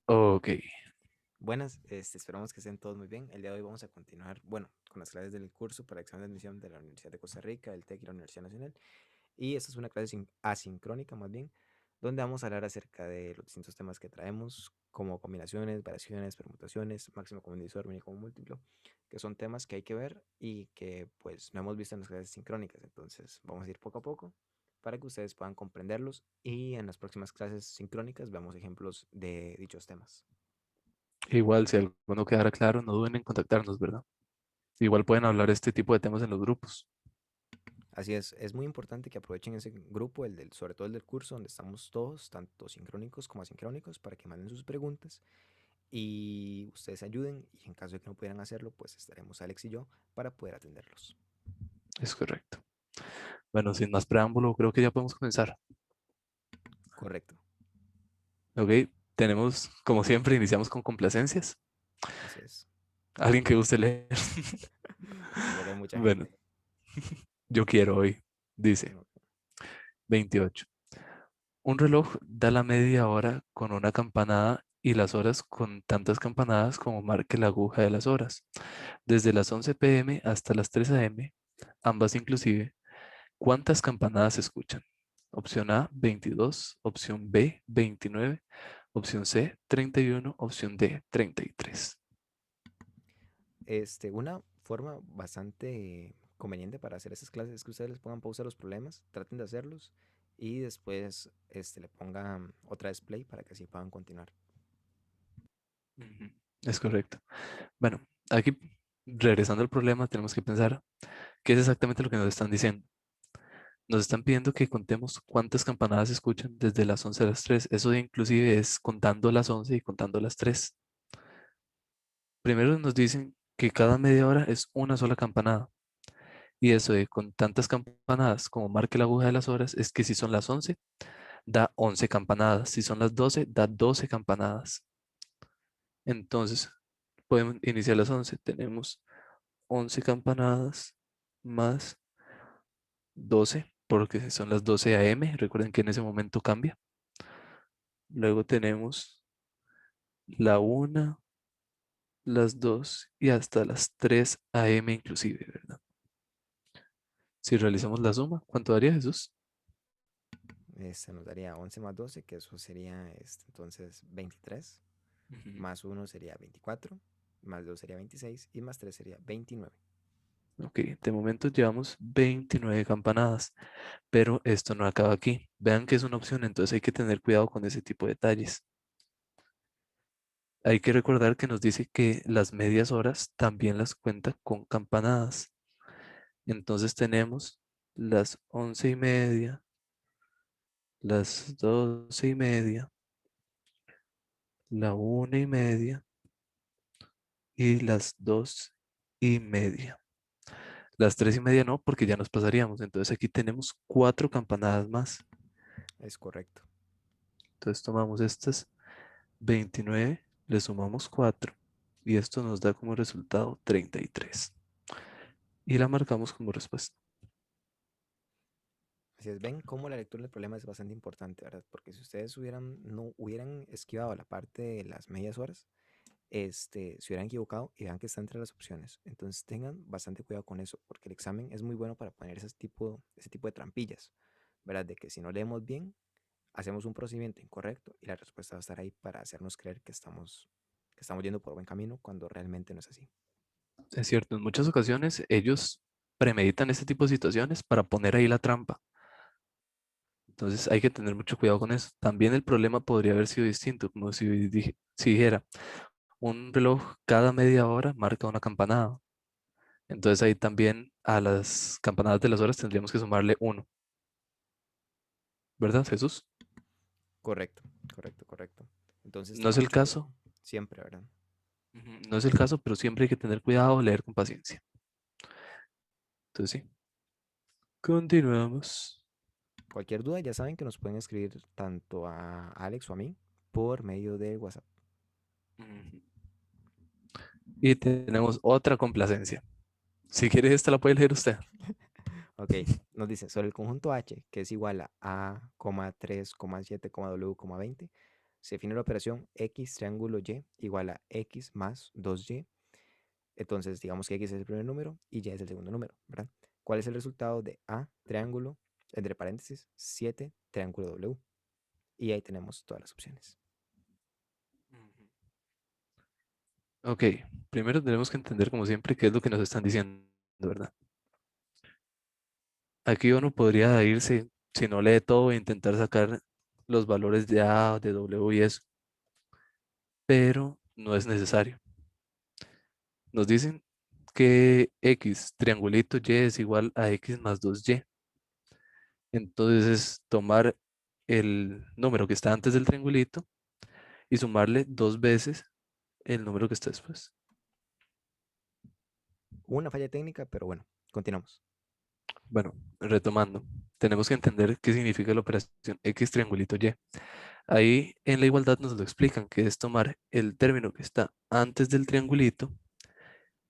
Ok, Buenas, esperamos que estén todos muy bien. El día de hoy vamos a continuar, bueno, con las clases del curso para examen de admisión de la Universidad de Costa Rica, el TEC y la Universidad Nacional. Y esta es una clase asincrónica más bien, donde vamos a hablar acerca de los distintos temas que traemos, como combinaciones, variaciones, permutaciones, máximo común divisor, mínimo común múltiplo, que son temas que hay que ver y que pues no hemos visto en las clases sincrónicas. Entonces vamos a ir poco a poco para que ustedes puedan comprenderlos y en las próximas clases sincrónicas veamos ejemplos de dichos temas. igual si alguno quedara claro, no duden en contactarnos, ¿verdad? Igual pueden hablar este tipo de temas en los grupos. Así es muy importante que aprovechen ese grupo, sobre todo el del curso, donde estamos todos, tanto sincrónicos como asincrónicos, para que manden sus preguntas y ustedes ayuden. Y en caso de que no pudieran hacerlo, pues estaremos Alex y yo para poder atenderlos. Es correcto. Bueno, sin más preámbulo, creo que ya podemos comenzar. Correcto, Ok, tenemos, como siempre, iniciamos con complacencias. así es. Alguien que guste leer. Sí, ya que hay mucha Bueno, gente. yo quiero hoy. Dice No, 28. Un reloj da la media hora con una campanada y las horas con tantas campanadas como marque la aguja de las horas. Desde las 11 p.m. hasta las 3 a.m., ambas inclusive, ¿cuántas campanadas se escuchan? Opción A, 22, opción B, 29, opción C, 31, opción D, 33. una forma bastante conveniente para hacer esas clases es que ustedes les pongan pausa a los problemas, traten de hacerlos y después le pongan otra display para que así puedan continuar. Ujú, es correcto. Bueno, aquí, regresando al problema, tenemos que pensar qué es exactamente lo que nos están diciendo. Nos están pidiendo que contemos cuántas campanadas se escuchan desde las 11 a las 3. Eso de inclusive es contando las 11 y contando las 3. Primero nos dicen que cada media hora es una sola campanada. Y eso de con tantas campanadas como marque la aguja de las horas es que si son las 11 da 11 campanadas. Si son las 12 da 12 campanadas. Entonces, podemos iniciar las 11. Tenemos 11 campanadas más 12 porque son las 12 a.m. Recuerden que en ese momento cambia. Luego tenemos la una, las 2 y hasta las 3 a.m. inclusive, ¿verdad? Si realizamos la suma, ¿cuánto daría Jesús? Nos daría 11 más 12, que eso sería entonces 23, Ujú. más uno sería 24, más 2 sería 26 y más 3 sería 29. Ok, de momento llevamos 29 campanadas, pero esto no acaba aquí. Vean que es una opción, entonces hay que tener cuidado con ese tipo de detalles. Hay que recordar que nos dice que las medias horas también las cuenta con campanadas. Entonces tenemos las 11:30, las 12:30, la 1:30 y las 2:30. Las 3:30 no, porque ya nos pasaríamos. Entonces aquí tenemos cuatro campanadas más. Es correcto. Entonces tomamos estas 29, le sumamos 4 y esto nos da como resultado 33. Y la marcamos como respuesta. Así es, ven cómo la lectura del problema es bastante importante, ¿verdad? Porque si ustedes no hubieran esquivado la parte de las medias horas, se hubieran equivocado y vean que está entre las opciones. Entonces tengan bastante cuidado con eso, porque el examen es muy bueno para poner ese tipo de trampillas, ¿verdad? De que si no leemos bien, hacemos un procedimiento incorrecto y la respuesta va a estar ahí para hacernos creer que estamos yendo por buen camino cuando realmente no es así. Es cierto, en muchas ocasiones ellos premeditan este tipo de situaciones para poner ahí la trampa. Entonces hay que tener mucho cuidado con eso. También el problema podría haber sido distinto, como si dijera, un reloj cada media hora marca una campanada. Entonces ahí también a las campanadas de las horas tendríamos que sumarle uno, ¿verdad, Jesús? Correcto, correcto, correcto. Entonces No es tengan el mucho cuidado, caso, siempre, ¿verdad? ujú, no es el caso, pero siempre hay que tener cuidado, leer con paciencia. Entonces sí, continuamos. Cualquier duda ya saben que nos pueden escribir tanto a Alex o a mí por medio de WhatsApp. Ujú. Y tenemos otra complacencia. Si quiere, esta la puede leer usted. Ok, nos dice sobre el conjunto H, que es igual a 3, 7, W, 20. Se define la operación x triángulo y igual a x más 2y. Entonces, digamos que x es el primer número y y es el segundo número, ¿verdad? ¿Cuál es el resultado de a triángulo, entre paréntesis, 7 triángulo w? Y ahí tenemos todas las opciones. Ujú. Ok, primero tenemos que entender como siempre qué es lo que nos están diciendo, ¿verdad? Aquí uno podría irse, si no lee todo, e intentar sacar los valores de A, de W y eso, pero no es necesario. Nos dicen que X triangulito Y es igual a X más 2Y. Entonces es tomar el número que está antes del triangulito y sumarle dos veces el número que está después. Una falla técnica, pero bueno, continuamos. Bueno, retomando, tenemos que entender qué significa la operación X triangulito Y. Ahí en la igualdad nos lo explican, que es tomar el término que está antes del triangulito,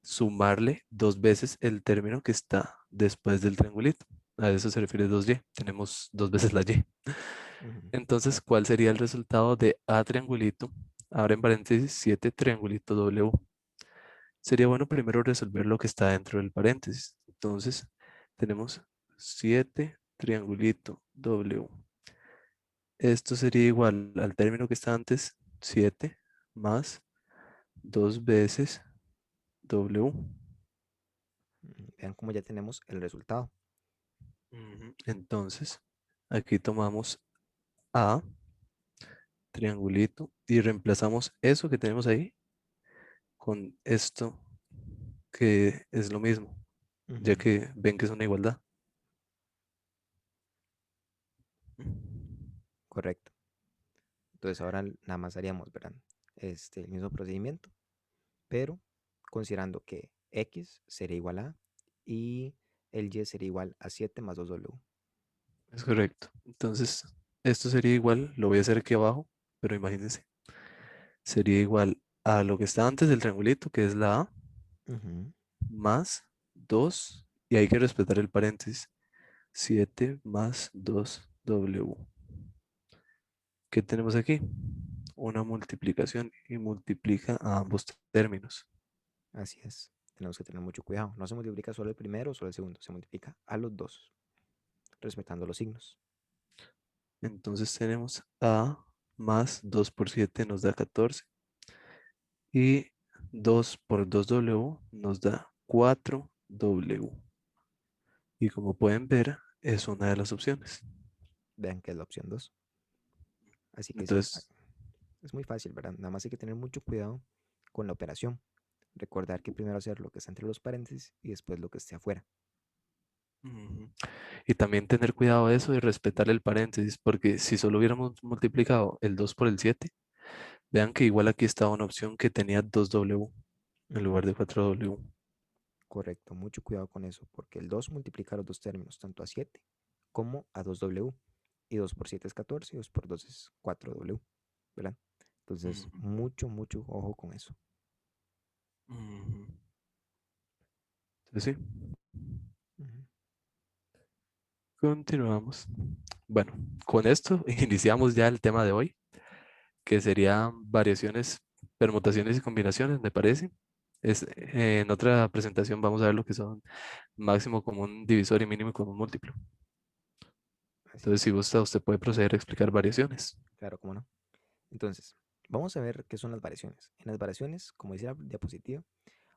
sumarle dos veces el término que está después del triangulito. A eso se refiere 2Y. Tenemos dos veces la Y. Ujú. Entonces, ¿cuál sería el resultado de A triangulito? Ahora en paréntesis 7 triangulito W. Sería bueno primero resolver lo que está dentro del paréntesis. Entonces, tenemos 7 triangulito W. Esto sería igual al término que está antes, 7 más 2 veces W. Vean cómo ya tenemos el resultado. Ujú. Entonces, aquí tomamos A, triangulito, y reemplazamos eso que tenemos ahí con esto que es lo mismo, ya Ujú. que ven que es una igualdad. Correcto. Entonces ahora nada más haríamos, ¿verdad? El mismo procedimiento, pero considerando que x sería igual a y el y sería igual a 7 más 2w. Es correcto. Entonces, esto sería igual, lo voy a hacer aquí abajo, pero imagínense, sería igual a lo que está antes del triangulito, que es la A, Ujú. más 2 y hay que respetar el paréntesis, 7 más 2W. ¿Qué tenemos aquí? Una multiplicación y multiplica a ambos términos. Así es. Tenemos que tener mucho cuidado. No se multiplica solo el primero o solo el segundo, se multiplica a los dos, respetando los signos. Entonces tenemos A más 2 por 7 nos da 14 y 2 por 2W nos da 4W. Y como pueden ver, es una de las opciones. Vean que es la opción 2. Así que sí, Entonces, es muy fácil, ¿verdad? Nada más hay que tener mucho cuidado con la operación. Recordar que primero hacer lo que está entre los paréntesis y después lo que esté afuera. ujú, y también tener cuidado de eso y respetar el paréntesis, porque si solo hubiéramos multiplicado el 2 por el 7, vean que igual aquí estaba una opción que tenía 2W en Ujú. lugar de 4W. Correcto, mucho cuidado con eso, porque el 2 multiplica los dos términos, tanto a 7 como a 2w. Y 2 por 7 es 14 y 2 por 2 es 4w, ¿verdad? Entonces, Ujú, mucho ojo con eso. ujú. Entonces, sí, Ujú. continuamos. Bueno, con esto iniciamos ya el tema de hoy, que serían variaciones, permutaciones y combinaciones, me parece. En otra presentación vamos a ver lo que son máximo común divisor y mínimo común múltiplo. Así Entonces, si es, gusta, usted puede proceder a explicar variaciones. claro, cómo no. Entonces, vamos a ver qué son las variaciones. En las variaciones, como dice la diapositiva,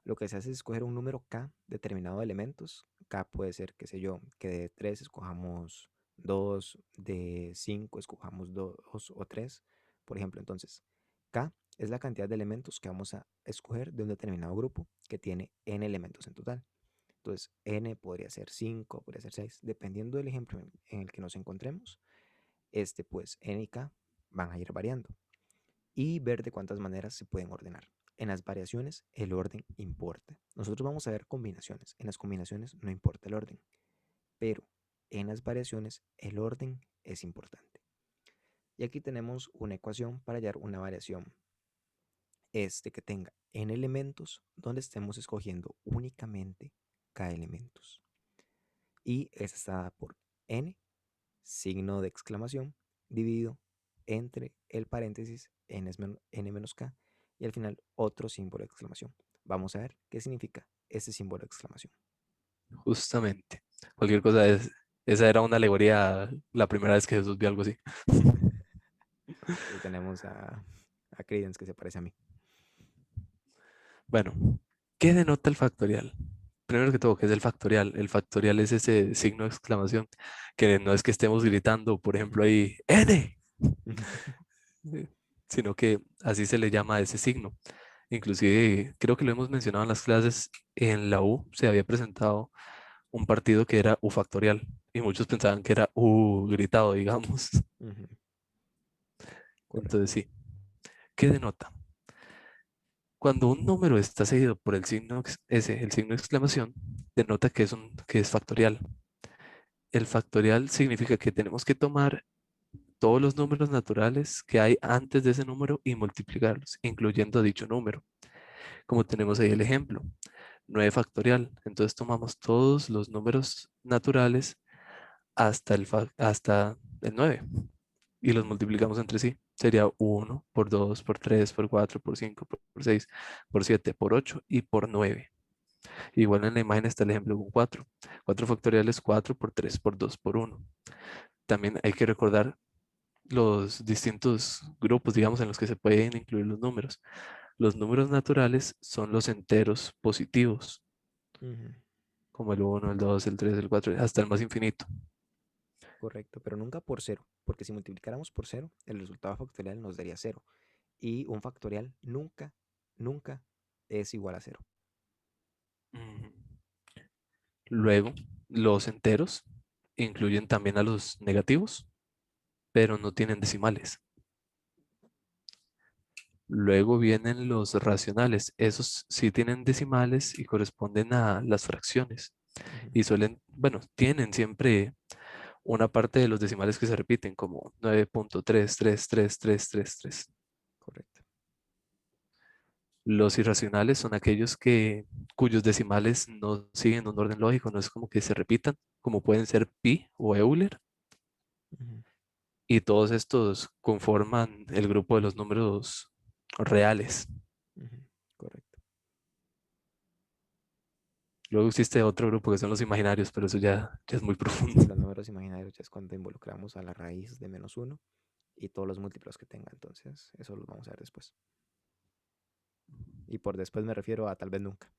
lo que se hace es escoger un número k determinado de elementos. K puede ser, qué sé yo, que de 3 escojamos 2, de 5 escojamos 2 o 3, por ejemplo. Entonces, k es la cantidad de elementos que vamos a escoger de un determinado grupo que tiene n elementos en total. Entonces, n podría ser 5, podría ser 6, dependiendo del ejemplo en el que nos encontremos. Pues n y k van a ir variando y ver de cuántas maneras se pueden ordenar. En las variaciones el orden importa. Nosotros vamos a ver combinaciones. En las combinaciones no importa el orden, pero en las variaciones el orden es importante. Y aquí tenemos una ecuación para hallar una variación que tenga n elementos donde estemos escogiendo únicamente k elementos. Y esta está dada por n, signo de exclamación, dividido entre el paréntesis n menos k y al final otro símbolo de exclamación. Vamos a ver qué significa este símbolo de exclamación. Justamente. Cualquier cosa es, esa era una alegoría la primera vez que Jesús vio algo así. Aquí tenemos a Credence que se parece a mí. Bueno, ¿qué denota el factorial? Primero que todo, ¿qué es el factorial? El factorial es ese signo de exclamación que no es que estemos gritando, por ejemplo, ahí, N, eh, sino que así se le llama a ese signo. Inclusive, creo que lo hemos mencionado en las clases, en la U se había presentado un partido que era U factorial y muchos pensaban que era U gritado, digamos. Ujú, Entonces correcto. sí, ¿qué denota? Cuando un número está seguido por el signo S, el signo de exclamación, denota que es factorial. El factorial significa que tenemos que tomar todos los números naturales que hay antes de ese número y multiplicarlos, incluyendo dicho número. Como tenemos ahí el ejemplo, 9 factorial. Entonces tomamos todos los números naturales hasta el 9 y los multiplicamos entre sí. Sería 1 por 2 por 3 por 4 por 5 por 6 por 7 por 8 y por 9. Igual en la imagen está el ejemplo con 4. 4 factorial es 4 por 3 por 2 por 1. También hay que recordar los distintos grupos, digamos, en los que se pueden incluir los números. Los números naturales son los enteros positivos, Ujú, como el 1, el 2, el 3, el 4, hasta el más infinito. correcto, pero nunca por cero, porque si multiplicáramos por cero, el resultado factorial nos daría cero. Y un factorial nunca, nunca es igual a cero. Ujú. Luego, los enteros incluyen también a los negativos, pero no tienen decimales. Luego vienen los racionales. Esos sí tienen decimales y corresponden a las fracciones. Ujú, Y suelen, bueno, tienen siempre una parte de los decimales que se repiten, como 9.3333333. correcto. Los irracionales son aquellos cuyos decimales no siguen un orden lógico, no es como que se repitan, como pueden ser pi o Euler, Ujú, y todos estos conforman el grupo de los números reales. ujú, correcto. Luego existe otro grupo que son los imaginarios, pero eso ya es muy profundo. Sí, los números imaginarios ya es cuando involucramos a la raíz de menos uno y todos los múltiplos que tenga. Entonces, eso lo vamos a ver después. Y por después me refiero a tal vez nunca.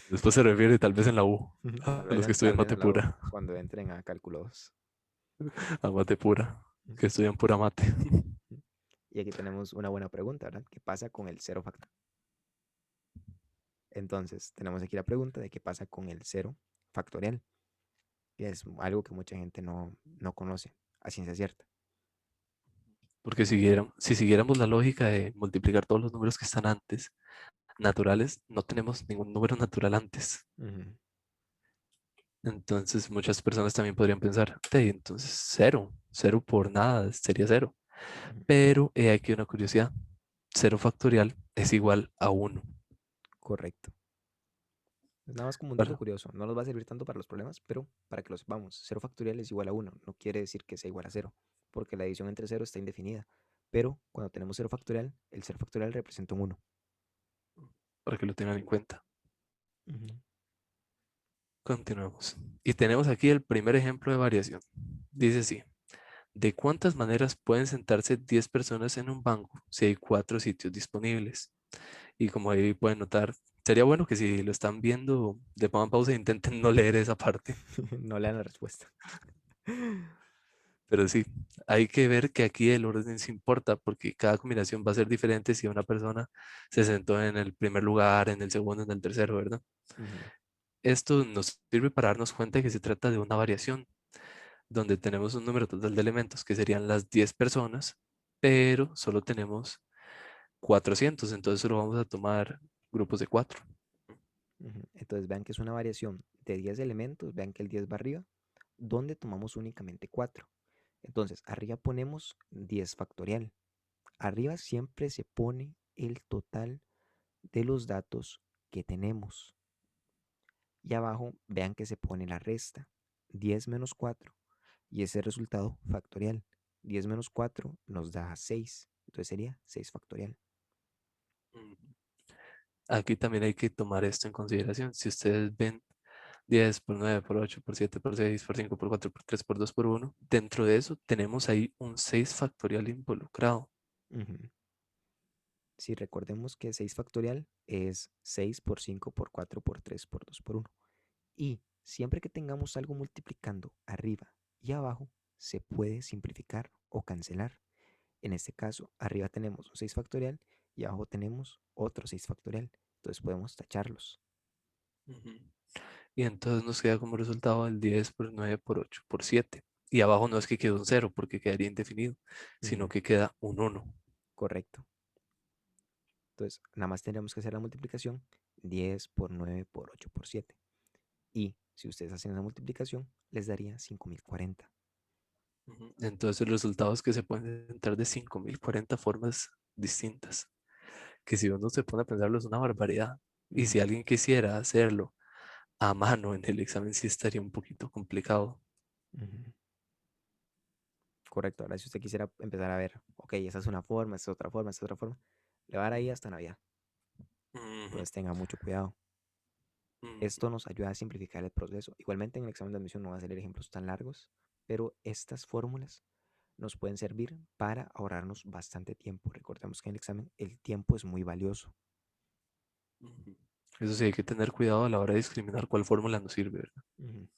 Después se refiere tal vez en la U, Tal a vez, los que tal estudian vez mate en la U, pura, cuando entren a cálculo 2. a mate pura, que estudian pura mate. Y aquí tenemos una buena pregunta, ¿verdad? ¿Qué pasa con el cero factorial? Entonces, tenemos aquí la pregunta de qué pasa con el cero factorial, que es algo que mucha gente no conoce a ciencia cierta. Porque si siguiéramos la lógica de multiplicar todos los números que están antes, naturales, no tenemos ningún número natural antes. Ujú, Entonces muchas personas también podrían pensar, "Tey, entonces cero, cero por nada, sería cero". ujú, Pero he aquí una curiosidad, cero factorial es igual a uno. correcto. Es nada más como un dato Bueno, curioso. No nos va a servir tanto para los problemas, pero para que lo sepamos. Cero factorial es igual a uno. No quiere decir que sea igual a cero, porque la división entre cero está indefinida. Pero cuando tenemos cero factorial, el cero factorial representa un uno. para que lo tengan en cuenta. Ujú, Continuemos. Y tenemos aquí el primer ejemplo de variación. Dice así, ¿de cuántas maneras pueden sentarse 10 personas en un banco si hay 4 sitios disponibles? Y como ahí pueden notar, sería bueno que si lo están viendo, le pongan pausa e intenten no leer esa parte. No lean la respuesta. Pero sí, hay que ver que aquí el orden sí importa porque cada combinación va a ser diferente si una persona se sentó en el primer lugar, en el segundo, en el tercero, ¿verdad? Ujú, Esto nos sirve para darnos cuenta que se trata de una variación donde tenemos un número total de elementos que serían las 10 personas, pero solo tenemos 400, entonces solo vamos a tomar grupos de 4. ujú. Entonces vean que es una variación de 10 elementos. Vean que el 10 va arriba, donde tomamos únicamente 4. Entonces, arriba ponemos 10 factorial. Arriba siempre se pone el total de los datos que tenemos. Y abajo vean que se pone la resta, 10 menos 4, y ese resultado factorial. 10 menos 4 nos da 6. Entonces sería 6 factorial. Mm. Aquí también hay que tomar esto en consideración. Si ustedes ven 10 por 9 por 8 por 7 por 6 por 5 por 4 por 3 por 2 por uno, dentro de eso tenemos ahí un 6 factorial involucrado. Ujú. Si recordemos que 6 factorial es 6 por 5 por 4 por 3 por 2 por uno. Y siempre que tengamos algo multiplicando arriba y abajo, se puede simplificar o cancelar. En este caso, arriba tenemos un 6 factorial y abajo tenemos otro 6 factorial. Entonces podemos tacharlos. Ujú. Y entonces nos queda como resultado el 10 por 9 por 8 por 7. Y abajo no es que quede un cero porque quedaría indefinido, sino Ujú. que queda un uno. Correcto. Entonces, nada más tendremos que hacer la multiplicación 10 por 9 por 8 por 7. Y si ustedes hacen la multiplicación, les daría 5040. Ujú. Entonces el resultado es que se pueden entrar de 5040 formas distintas, que si uno se pone a pensarlo es una barbaridad. Y si Ujú, alguien quisiera hacerlo a mano en el examen sí estaría un poquito complicado. ujú. Correcto. Ahora, si usted quisiera empezar a ver, ok, esa es una forma, esa es otra forma, esa es otra forma, le va a dar ahí hasta Navidad. Ujú, Entonces, tenga mucho cuidado. ujú, Esto nos ayuda a simplificar el proceso. Igualmente, en el examen de admisión no va a salir ejemplos tan largos, pero estas fórmulas nos pueden servir para ahorrarnos bastante tiempo. Recordemos que en el examen el tiempo es muy valioso. ujú. Eso sí, hay que tener cuidado a la hora de discriminar cuál fórmula nos sirve, ¿verdad? Ujú,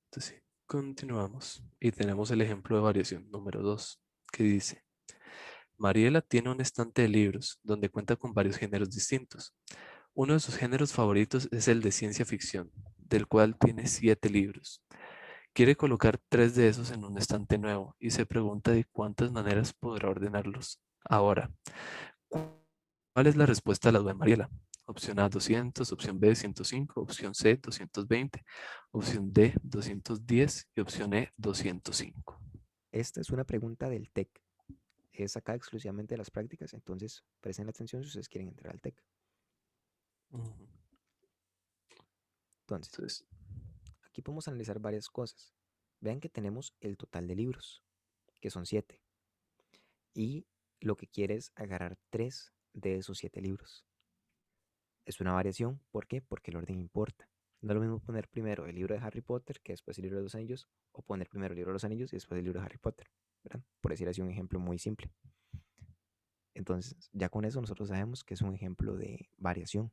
Entonces, sí, continuamos. Y tenemos el ejemplo de variación número 2 que dice, Mariela tiene un estante de libros donde cuenta con varios géneros distintos. Uno de sus géneros favoritos es el de ciencia ficción, del cual tiene 7 libros. Quiere colocar 3 de esos en un estante nuevo y se pregunta de cuántas maneras podrá ordenarlos. Ahora, ¿cuál es la respuesta a la duda de Mariela? Opción A 200, opción B 105, opción C 220, opción D 210 y opción E 205. Esta es una pregunta del TEC. Es acá exclusivamente de las prácticas, entonces presten atención si ustedes quieren entrar al TEC. Ujú. Entonces, Entonces, aquí podemos analizar varias cosas. Vean que tenemos el total de libros, que son 7, y lo que quiere es agarrar 3 de esos 7 libros. Es una variación, ¿por qué? Porque el orden importa. No es lo mismo poner primero el libro de Harry Potter que después el libro de los anillos, o poner primero el libro de los anillos y después el libro de Harry Potter, ¿verdad? Por decir así un ejemplo muy simple. Entonces, ya con eso nosotros sabemos que es un ejemplo de variación.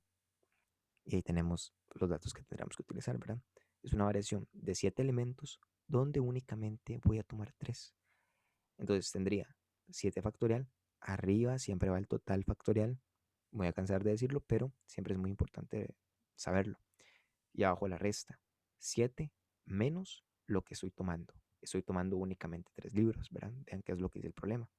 Y ahí tenemos los datos que tendremos que utilizar, ¿verdad? Es una variación de 7 elementos donde únicamente voy a tomar 3. Entonces tendría 7 factorial. Arriba siempre va el total factorial. Me voy a cansar de decirlo, pero siempre es muy importante saberlo. Y abajo la resta. 7 menos lo que estoy tomando. Estoy tomando únicamente 3 libros, ¿verdad? Vean qué es lo que dice el problema.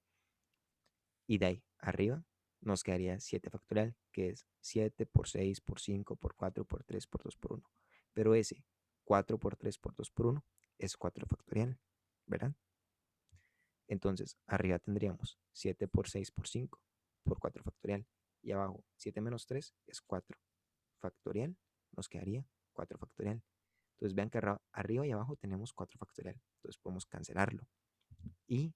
Y de ahí arriba nos quedaría 7 factorial, que es 7 por 6 por 5 por 4 por 3 por 2 por uno. Pero ese 4 por 3 por 2 por uno es 4 factorial, ¿verdad? Entonces, arriba tendríamos 7 por 6 por 5 por 4 factorial. Y abajo 7 menos 3 es 4 factorial. Nos quedaría 4 factorial. Entonces, vean que arriba y abajo tenemos 4 factorial. Entonces, podemos cancelarlo. Y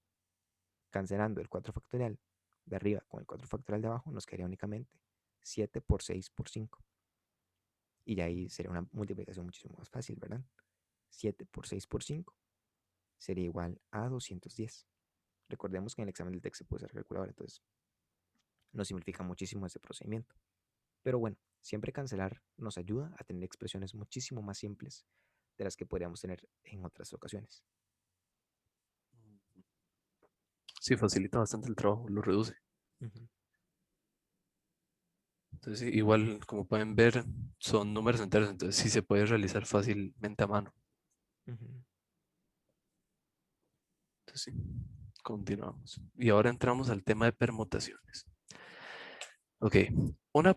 cancelando el 4 factorial de arriba con el 4 factorial de abajo, nos quedaría únicamente 7 por 6 por 5. Y de ahí sería una multiplicación muchísimo más fácil, ¿verdad? 7 por 6 por 5 sería igual a 210. Recordemos que en el examen del texto se puede usar calculadora, entonces nos simplifica muchísimo ese procedimiento. Pero bueno, siempre cancelar nos ayuda a tener expresiones muchísimo más simples de las que podríamos tener en otras ocasiones. sí, facilita bastante el trabajo, lo reduce. Ujú, Entonces, sí, igual, como pueden ver, son números enteros, entonces sí se puede realizar fácilmente a mano. ujú, Entonces, sí, continuamos. Y ahora entramos al tema de permutaciones. Ok, una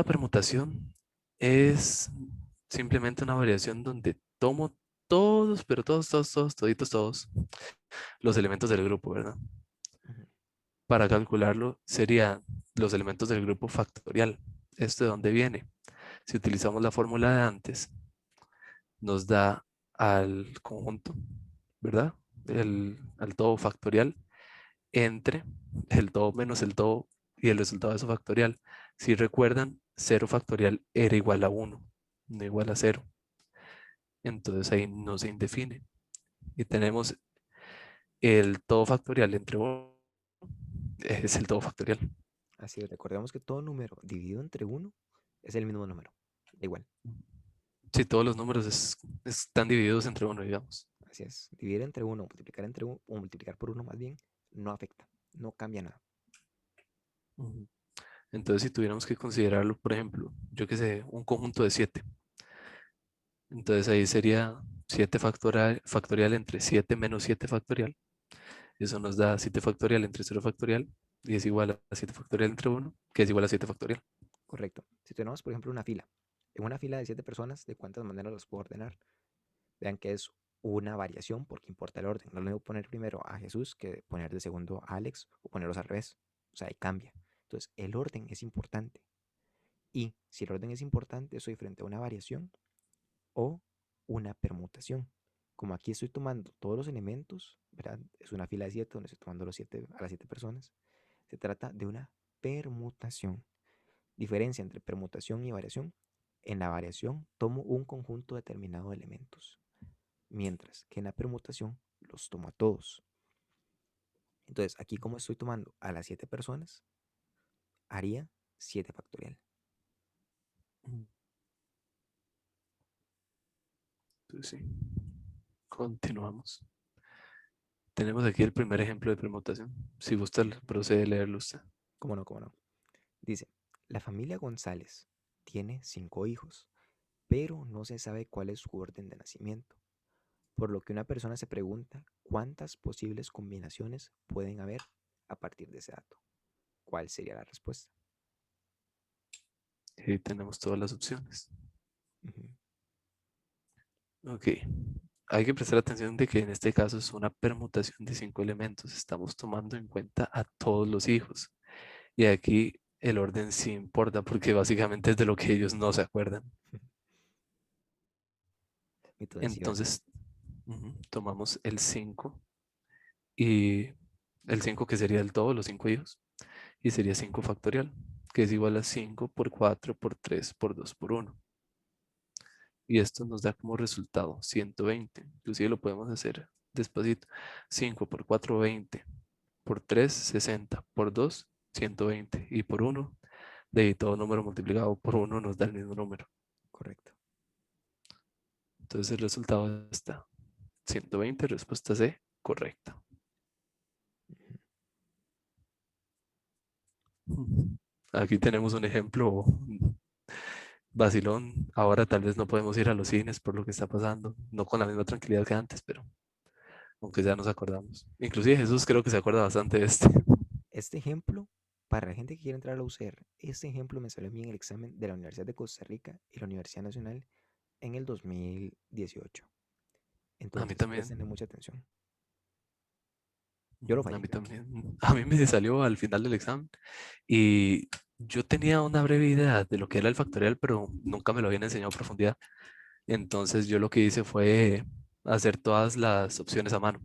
permutación es simplemente una variación donde tomo todos, pero todos, toditos, todos los elementos del grupo, ¿verdad? ujú, Para calcularlo serían los elementos del grupo factorial. ¿Esto de dónde viene? Si utilizamos la fórmula de antes, nos da al conjunto, ¿verdad? al todo factorial entre el todo menos el todo y el resultado de eso factorial. Si recuerdan, cero factorial era igual a uno, no igual a cero. Entonces ahí no se indefine. Y tenemos el todo factorial entre uno es el todo factorial. Así es, recordemos que todo número dividido entre uno es el mismo número. Da igual. Si todos los números están divididos entre uno, digamos. Así es. Dividir entre uno, multiplicar entre uno, o multiplicar por uno más bien, no afecta. No cambia nada. Ujú. Entonces, si tuviéramos que considerarlo, por ejemplo, yo que sé, un conjunto de 7, entonces ahí sería 7 factorial entre 7 menos 7 factorial. Eso nos da 7 factorial entre 0 factorial y es igual a 7 factorial entre uno, que es igual a 7 factorial. Correcto. Si tenemos, por ejemplo, una fila. En una fila de 7 personas, ¿de cuántas maneras las puedo ordenar? Vean que es una variación porque importa el orden. No es lo mismo poner primero a Jesús que poner de segundo a Alex o ponerlos al revés. O sea, ahí cambia. Entonces, el orden es importante. Y si el orden es importante, estoy frente a una variación o una permutación. Como aquí estoy tomando todos los elementos, ¿verdad? Es una fila de 7 donde estoy tomando a las 7 personas. Se trata de una permutación. Diferencia entre permutación y variación. En la variación tomo un conjunto determinado de elementos, mientras que en la permutación los tomo a todos. Entonces, aquí como estoy tomando a las 7 personas, haría 7 factorial. Mm. Entonces, sí, continuamos. Tenemos aquí el primer ejemplo de permutación. Si gusta, procede a leerlo usted. ¿Cómo no? ¿Cómo no? Dice, la familia González tiene 5 hijos, pero no se sabe cuál es su orden de nacimiento, por lo que una persona se pregunta cuántas posibles combinaciones pueden haber a partir de ese dato. ¿Cuál sería la respuesta? Ahí tenemos todas las opciones. Ujú. Ok. Hay que prestar atención de que en este caso es una permutación de 5 elementos. Estamos tomando en cuenta a todos los hijos. Y aquí el orden sí importa porque básicamente es de lo que ellos no se acuerdan. Entonces, sí, ¿verdad? Entonces, tomamos el 5 y el 5 que sería el todo, los 5 hijos, y sería 5 factorial, que es igual a 5 por 4 por 3 por 2 por uno. Y esto nos da como resultado 120. Inclusive lo podemos hacer despacito. 5 por 4, 20. Por 3, 60. Por 2, 120. Y por uno, de ahí todo número multiplicado por uno nos da el mismo número. Correcto. Entonces el resultado está 120, respuesta C, correcta. Ujú. Aquí tenemos un ejemplo vacilón. Ahora tal vez no podemos ir a los cines por lo que está pasando. No con la misma tranquilidad que antes, pero aunque ya nos acordamos. Inclusive Jesús creo que se acuerda bastante de este. Este ejemplo, para la gente que quiere entrar a la UCR, este ejemplo me salió a mí en el examen de la Universidad de Costa Rica y la Universidad Nacional en el 2018. A mí Entonces, también. prestenle mucha atención. Yo lo A fallé, mí créanme. también. A mí me salió al final del examen y yo tenía una breve idea de lo que era el factorial, pero nunca me lo habían enseñado a profundidad. Entonces yo lo que hice fue hacer todas las opciones a mano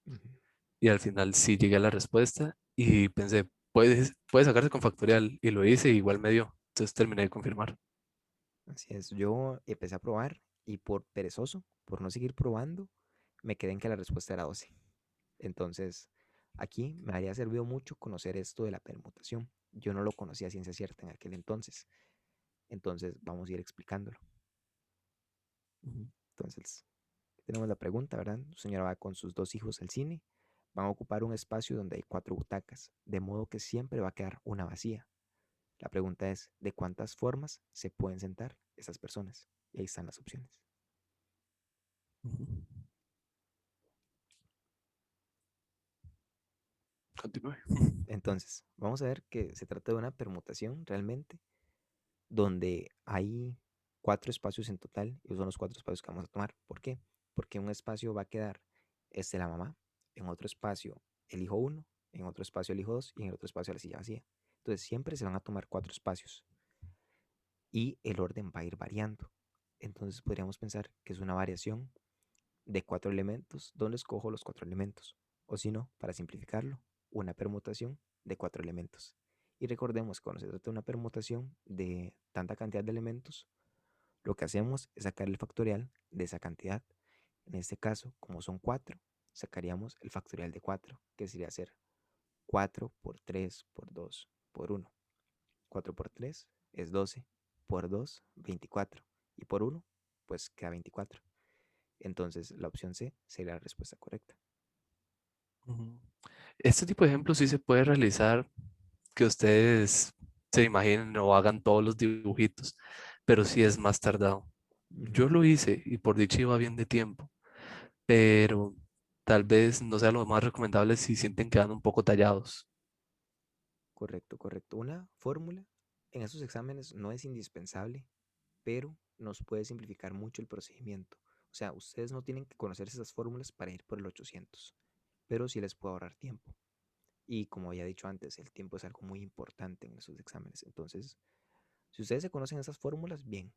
Ujú. y al final sí llegué a la respuesta y pensé, puede sacarse con factorial y lo hice y igual me dio. Entonces terminé de confirmar. Así es, yo empecé a probar y por perezoso, por no seguir probando, me quedé en que la respuesta era 12. Entonces, aquí me habría servido mucho conocer esto de la permutación. Yo no lo conocía a ciencia cierta en aquel entonces. Entonces, vamos a ir explicándolo. Ujú. Entonces, tenemos la pregunta, ¿verdad? Su señora va con sus 2 hijos al cine. Van a ocupar un espacio donde hay 4 butacas, de modo que siempre va a quedar una vacía. La pregunta es, ¿de cuántas formas se pueden sentar esas personas? Y ahí están las opciones. Ujú. Continúe. Entonces, vamos a ver que se trata de una permutación realmente, donde hay 4 espacios en total, y son los 4 espacios que vamos a tomar. ¿Por qué? Porque en un espacio va a quedar la mamá, en otro espacio el hijo uno, en otro espacio el hijo 2 y en el otro espacio la silla vacía. Entonces, siempre se van a tomar 4 espacios y el orden va a ir variando. Entonces, podríamos pensar que es una variación de 4 elementos donde escojo los 4 elementos. O si no, para simplificarlo, una permutación de 4 elementos. Y recordemos que cuando se trata de una permutación de tanta cantidad de elementos, lo que hacemos es sacar el factorial de esa cantidad. En este caso, como son 4, sacaríamos el factorial de 4, que sería ser 4 por 3 por 2 por 1. 4 por 3 es 12, por 2, 24, y por 1, pues queda 24. Entonces, la opción C sería la respuesta correcta. Ujú. Este tipo de ejemplos sí se puede realizar, que ustedes se imaginen o hagan todos los dibujitos, pero sí es más tardado. Yo Ujú. lo hice y por dicha iba bien de tiempo, pero tal vez no sea lo más recomendable si sienten que van un poco tallados. Correcto, correcto. Una fórmula en esos exámenes no es indispensable, pero nos puede simplificar mucho el procedimiento. O sea, ustedes no tienen que conocer esas fórmulas para ir por el 800, pero sí les puede ahorrar tiempo. Y como había dicho antes, el tiempo es algo muy importante en esos exámenes. Entonces, si ustedes se conocen esas fórmulas, bien.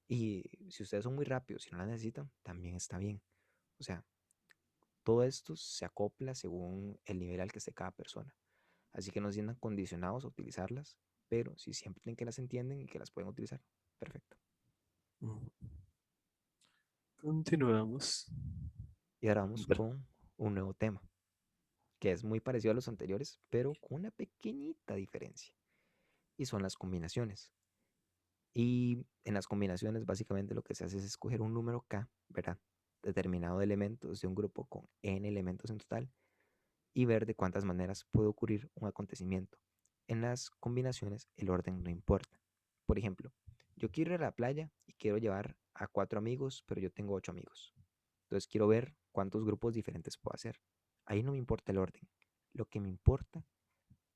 Y si ustedes son muy rápidos y no las necesitan, también está bien. O sea, todo esto se acopla según el nivel al que esté cada persona. Así que no se sientan condicionados a utilizarlas, pero si sienten que las entienden y que las pueden utilizar, perfecto. Ujú. Continuamos. Y ahora vamos Ver- con un nuevo tema, que es muy parecido a los anteriores, pero con una pequeñita diferencia, y son las combinaciones. Y en las combinaciones básicamente lo que se hace es escoger un número k, ¿verdad? Determinado de elementos de un grupo con n elementos en total y ver de cuántas maneras puede ocurrir un acontecimiento. En las combinaciones el orden no importa. Por ejemplo, yo quiero ir a la playa y quiero llevar a 4 amigos, pero yo tengo 8 amigos. Entonces quiero ver cuántos grupos diferentes puedo hacer. Ahí no me importa el orden. Lo que me importa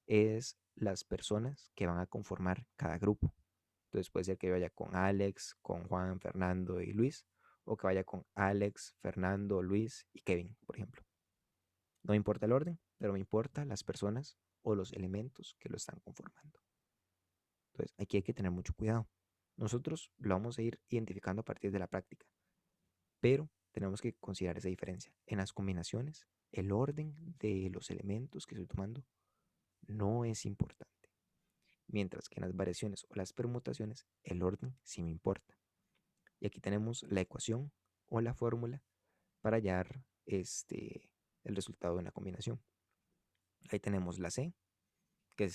es las personas que van a conformar cada grupo. Entonces puede ser que vaya con Alex, con Juan, Fernando y Luis, o que vaya con Alex, Fernando, Luis y Kevin, por ejemplo. No me importa el orden, pero me importa las personas o los elementos que lo están conformando. Entonces aquí hay que tener mucho cuidado. Nosotros lo vamos a ir identificando a partir de la práctica, pero tenemos que considerar esa diferencia. En las combinaciones, el orden de los elementos que estoy tomando no es importante, mientras que en las variaciones o las permutaciones, el orden sí me importa. Y aquí tenemos la ecuación o la fórmula para hallar el resultado de una combinación. Ahí tenemos la C, que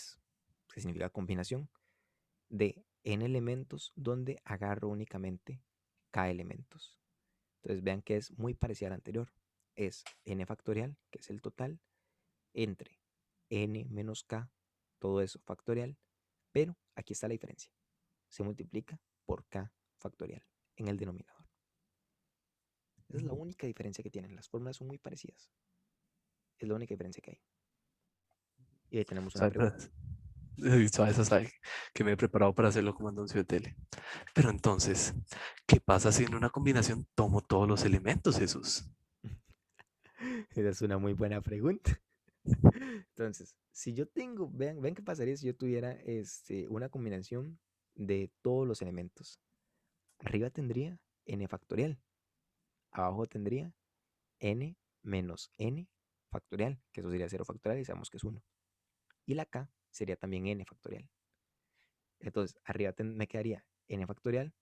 significa combinación, de n elementos donde agarro únicamente k elementos. Entonces vean que es muy parecida al anterior. Es n factorial, que es el total, entre n menos k, todo eso factorial, pero aquí está la diferencia. Se multiplica por k factorial en el denominador. Esa es la única diferencia que tienen. Las fórmulas son muy parecidas. Es la única diferencia que hay. Y ahí tenemos una Sabe, pregunta. sabe que me he preparado para hacerlo como anuncio de tele. Pero entonces, ¿qué pasa si en una combinación tomo todos los elementos, Jesús? Esa es una muy buena pregunta. Entonces, si yo tengo, vean qué pasaría si yo tuviera una combinación de todos los elementos. Arriba tendría n factorial, abajo tendría n menos n factorial, que eso sería 0 factorial y sabemos que es 1. Y la k sería también n factorial. Entonces, arriba me quedaría n factorial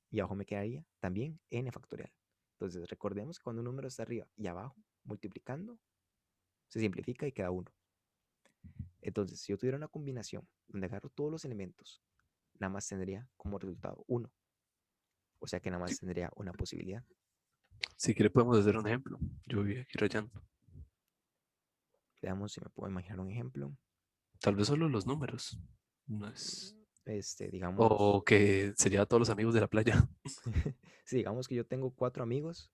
y abajo me quedaría también n factorial. Entonces, recordemos que cuando un número está arriba y abajo, multiplicando, se simplifica y queda 1. Entonces, si yo tuviera una combinación donde agarro todos los elementos, nada más tendría como resultado 1. O sea que nada más Si, tendría una posibilidad. si quiere podemos hacer un ejemplo. Yo vi aquí rayando. Veamos si me puedo imaginar un ejemplo. Tal vez solo los números. No es... Digamos, O que sería todos los amigos de la playa. sí, digamos que yo tengo 4 amigos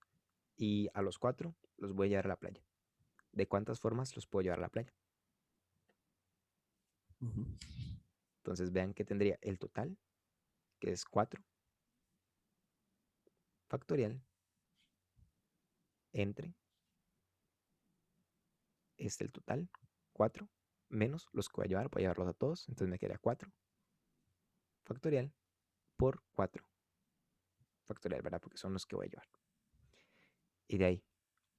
y a los 4 los voy a llevar a la playa. ¿De cuántas formas los puedo llevar a la playa? Ujú. Entonces vean que tendría el total, que es 4 factorial, entre el total, 4 menos los que voy a llevarlos a todos, entonces me quedaría 4 factorial por 4 factorial, ¿verdad? Porque son los que voy a llevar. Y de ahí,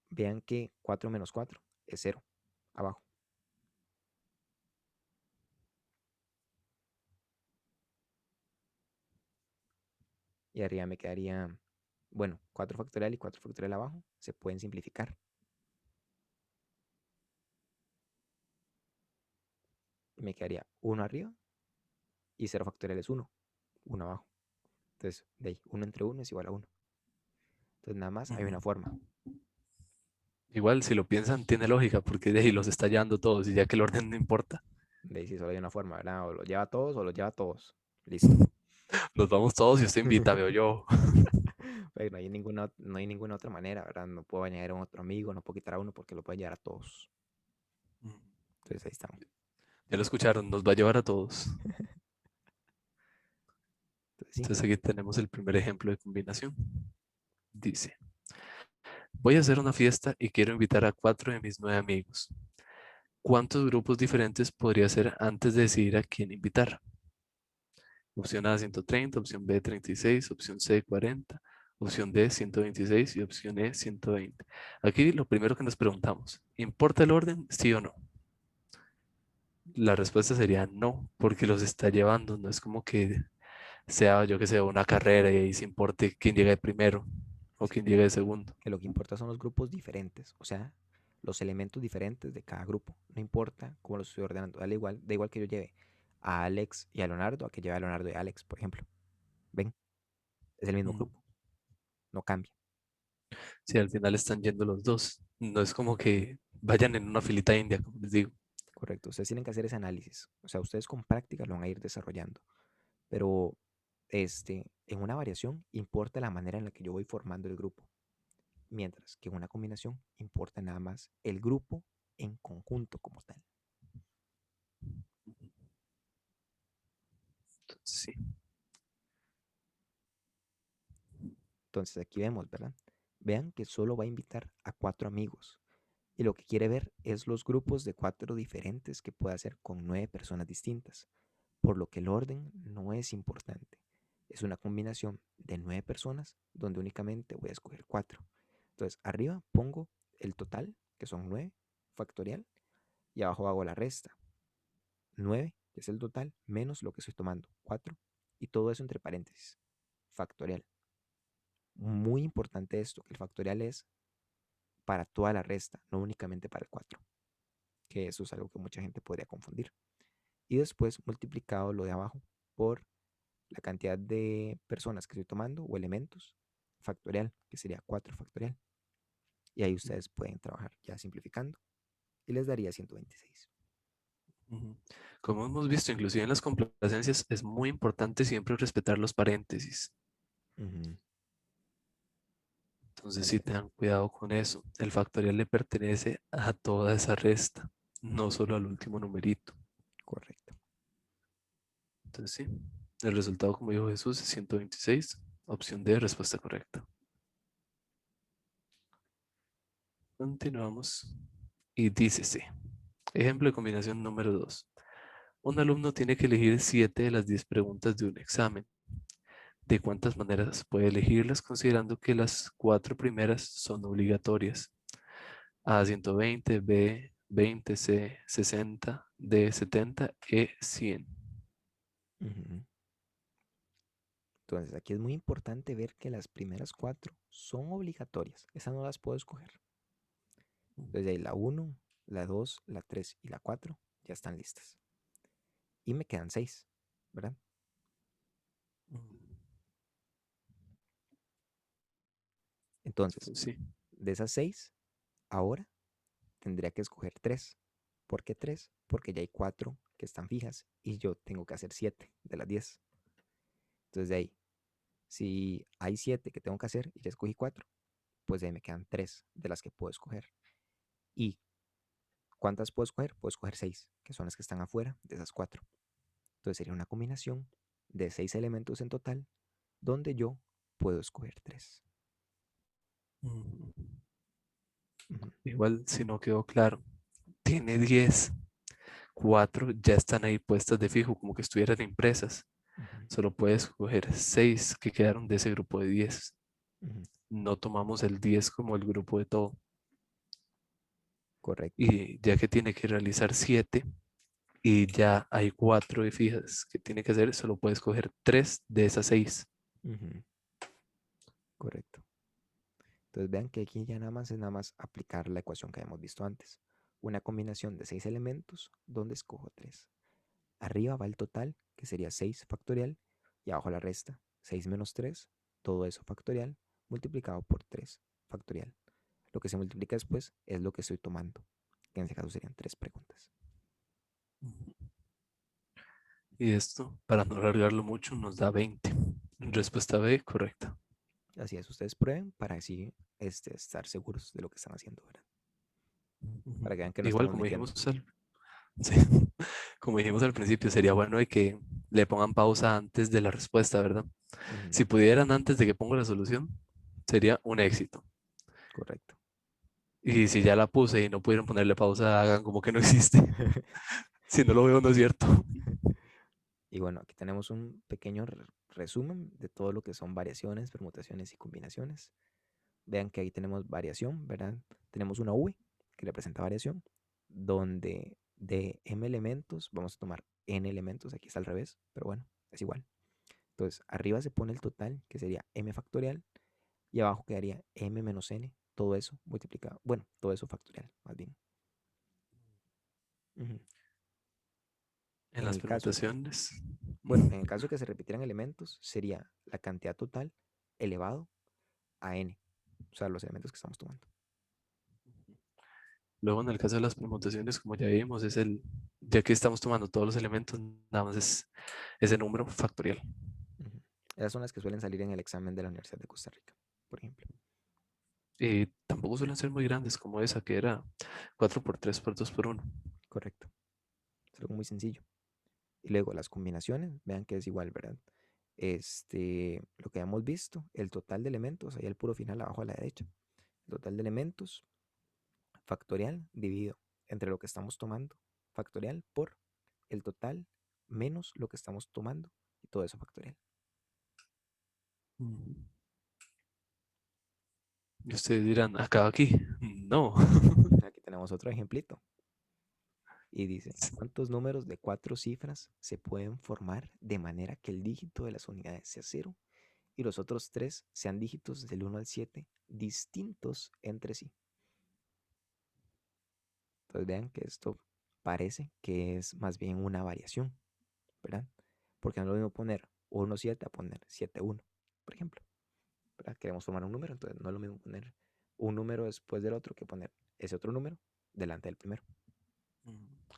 vean que 4 menos 4 es 0, abajo. Y arriba me quedaría, bueno, 4 factorial y 4 factorial abajo se pueden simplificar. Y me quedaría 1 arriba y 0 factorial es 1, 1 abajo. Entonces, de ahí, 1 entre 1 es igual a 1. Entonces, nada más hay Ujú. una forma. Igual, si lo piensan, tiene lógica, porque de ahí los está llevando todos y ya que el orden no importa. De ahí, si solo hay una forma, ¿verdad? O los lleva a todos o los lleva a todos. Listo. Los vamos todos y usted invita, veo yo. Pero no hay ninguna otra manera, ¿verdad? No puedo añadir a un otro amigo, no puedo quitar a uno porque lo pueden llevar a todos. Mm. Entonces, ahí estamos. Ya lo escucharon, nos va a llevar a todos. Entonces, sí, Entonces aquí tenemos el primer ejemplo de combinación. Dice, voy a hacer una fiesta y quiero invitar a 4 de mis 9 amigos. ¿Cuántos grupos diferentes podría hacer antes de decidir a quién invitar? Opción A 130, opción B 36, opción C 40, opción D 126 y opción E 120. Aquí lo primero que nos preguntamos, ¿importa el orden? ¿Sí o no? La respuesta sería no, porque los está llevando. No es como que sea, yo que sé, una carrera y ahí se importe quién llega de primero o es quién llega de segundo. que lo que importa son los grupos diferentes, o sea, los elementos diferentes de cada grupo. No importa cómo los estoy ordenando. Da igual que yo lleve a Alex y a Leonardo a que lleve a Leonardo y a Alex, por ejemplo. ¿Ven? Es el mismo Mm. grupo, no cambia. Sí, al final están yendo los dos. No es como que vayan en una filita india, como les digo. Correcto. Ustedes tienen que hacer ese análisis. O sea, ustedes con práctica lo van a ir desarrollando. Pero en una variación importa la manera en la que yo voy formando el grupo. Mientras que en una combinación importa nada más el grupo en conjunto como tal. Sí. Entonces aquí vemos, ¿verdad? Vean que solo va a invitar a 4 amigos. Y lo que quiere ver es los grupos de 4 diferentes que puede hacer con 9 personas distintas. Por lo que el orden no es importante. Es una combinación de 9 personas donde únicamente voy a escoger 4. Entonces arriba pongo el total, que son 9 factorial, y abajo hago la resta. 9, que es el total, menos lo que estoy tomando, 4, y todo eso entre paréntesis, factorial. Muy importante esto, que el factorial es para toda la resta, no únicamente para el 4, que eso es algo que mucha gente podría confundir. Y después multiplicado lo de abajo por la cantidad de personas que estoy tomando o elementos factorial, que sería 4 factorial. Y ahí ustedes pueden trabajar ya simplificando y les daría 126. Ujú. Como hemos visto, inclusive en las complacencias, es muy importante siempre respetar los paréntesis. Ujú. Entonces, Así sí es, tengan cuidado con eso. El factorial le pertenece a toda esa resta, no solo al último numerito. correcto. Entonces, sí, el resultado, como dijo Jesús, es 126. Opción D, respuesta correcta. Continuamos. Y dícese, ejemplo de combinación número 2. Un alumno tiene que elegir 7 de las 10 preguntas de un examen. ¿De cuántas maneras puede elegirlas considerando que las 4 primeras son obligatorias? A 120, B 20, C 60, D 70, E 100. Ujú. Entonces aquí es muy importante ver que las primeras 4 son obligatorias. Esas no las puedo escoger. Entonces ahí la 1, la 2, la 3 y la 4 ya están listas. Y me quedan 6, ¿verdad? Entonces, Sí. de esas 6, ahora tendría que escoger 3. ¿Por qué 3? Porque ya hay 4 que están fijas y yo tengo que hacer 7 de las 10. Entonces de ahí, si hay 7 que tengo que hacer y ya escogí 4, pues de ahí me quedan 3 de las que puedo escoger. ¿Y cuántas puedo escoger? Puedo escoger 6, que son las que están afuera de esas 4. Entonces sería una combinación de 6 elementos en total, donde yo puedo escoger 3. Ujú. Ujú, Igual, si no quedó claro, tiene 10. 4 ya están ahí puestas de fijo, como que estuvieran impresas. ujú, Solo puedes escoger 6 que quedaron de ese grupo de 10. ujú. no tomamos el 10 como el grupo de todo. Correcto. Y ya que tiene que realizar 7 y ya hay 4 de fijas que tiene que hacer, solo puedes coger 3 de esas 6. Ujú, correcto. Entonces vean que aquí ya nada más es nada más aplicar la ecuación que habíamos visto antes. Una combinación de 6 elementos donde escojo 3. Arriba va el total, que sería 6 factorial, y abajo la resta, 6 menos 3, todo eso factorial, multiplicado por 3 factorial. Lo que se multiplica después es lo que estoy tomando, que en este caso serían 3 preguntas. Y esto, para no alargarlo mucho, nos da 20. Respuesta B, correcta. Así es, ustedes prueben para así estar seguros de lo que están haciendo, ¿verdad? Ujú. Para que vean que no Igual, estamos como mintiendo. dijimos sí, como dijimos al principio, sería bueno de que le pongan pausa antes de la respuesta, ¿verdad? Ujú, Si pudieran antes de que ponga la solución, sería un éxito. correcto. Y si ya la puse y no pudieron ponerle pausa, hagan como que no existe. Si no lo veo, no es cierto. Y bueno, aquí tenemos un pequeño resumen de todo lo que son variaciones, permutaciones y combinaciones. Vean que ahí tenemos variación, ¿verdad? Tenemos una V que representa variación, donde de m elementos vamos a tomar n elementos, aquí está al revés, pero bueno, es igual. Entonces, arriba se pone el total, que sería m factorial, y abajo quedaría m menos n, todo eso multiplicado, bueno, todo eso factorial, más bien. Ujú. En En las el caso, permutaciones. bueno, en el caso que se repitieran elementos, sería la cantidad total elevado a n, o sea, los elementos que estamos tomando. Luego, en el caso de las permutaciones, como ya vimos, ya que estamos tomando todos los elementos, nada más es ese número factorial. Ujú. Esas son las que suelen salir en el examen de la Universidad de Costa Rica, por ejemplo. Y tampoco suelen ser muy grandes como esa, que era 4 por 3 por 2 por uno. Correcto. Es algo muy sencillo. Y luego las combinaciones, vean que es igual, ¿verdad? Lo que hemos visto, el total de elementos, ahí el puro final abajo a la derecha. El total de elementos factorial dividido entre lo que estamos tomando, factorial por el total menos lo que estamos tomando y todo eso factorial. Ujú. Y ustedes dirán, acaba aquí. No. Aquí tenemos otro ejemplito y dice, Sí. ¿cuántos números de 4 cifras se pueden formar de manera que el dígito de las unidades sea cero y los otros 3 sean dígitos del 1 al 7 distintos entre sí? Entonces vean que esto parece que es más bien una variación, ¿verdad? Porque no es lo mismo poner 1 7 a poner 7 1, por ejemplo, ¿verdad? Queremos formar un número, entonces no es lo mismo poner un número después del otro que poner ese otro número delante del primero.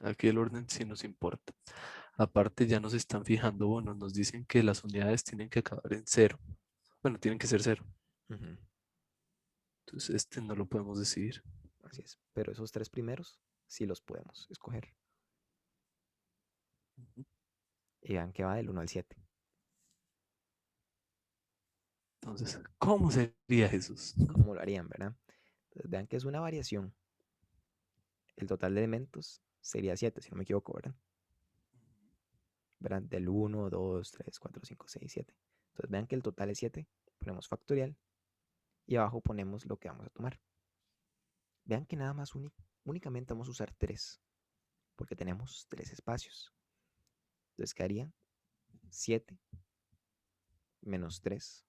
Aquí el orden sí nos importa. Aparte, ya nos están fijando, bueno, nos dicen que las unidades tienen que acabar en cero. Bueno, tienen que ser cero. Ujú, Entonces, este no lo podemos decidir. así es, pero esos 3 primeros sí los podemos escoger. Ujú. Y vean que va del 1 al 7. Entonces, ¿cómo sería Jesús? ¿Cómo lo harían, verdad? Entonces vean que es una variación. El total de elementos sería 7 si no me equivoco, ¿verdad? ¿Verdad? Del 1, 2, 3, 4, 5, 6, 7. Entonces vean que el total es 7. Ponemos factorial y abajo ponemos lo que vamos a tomar. Vean que nada más únicamente vamos a usar 3 porque tenemos 3 espacios. Entonces quedaría 7 menos 3.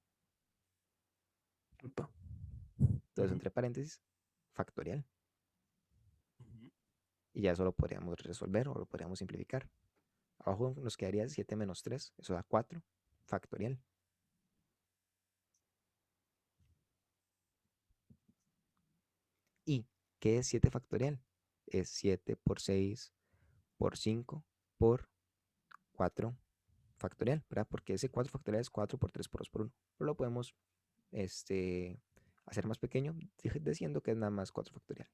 Upa. Entonces Ujú, entre paréntesis, factorial. ujú. Y ya eso lo podríamos resolver o lo podríamos simplificar. Abajo nos quedaría 7 menos 3, eso da 4 factorial. ¿Y qué es 7 factorial? Es 7 por 6 por 5 por 4 factorial, ¿verdad? Porque ese 4 factorial es 4 por 3 por 2 por 1. Pero lo podemos este, hacer más pequeño diciendo que es nada más 4 factorial.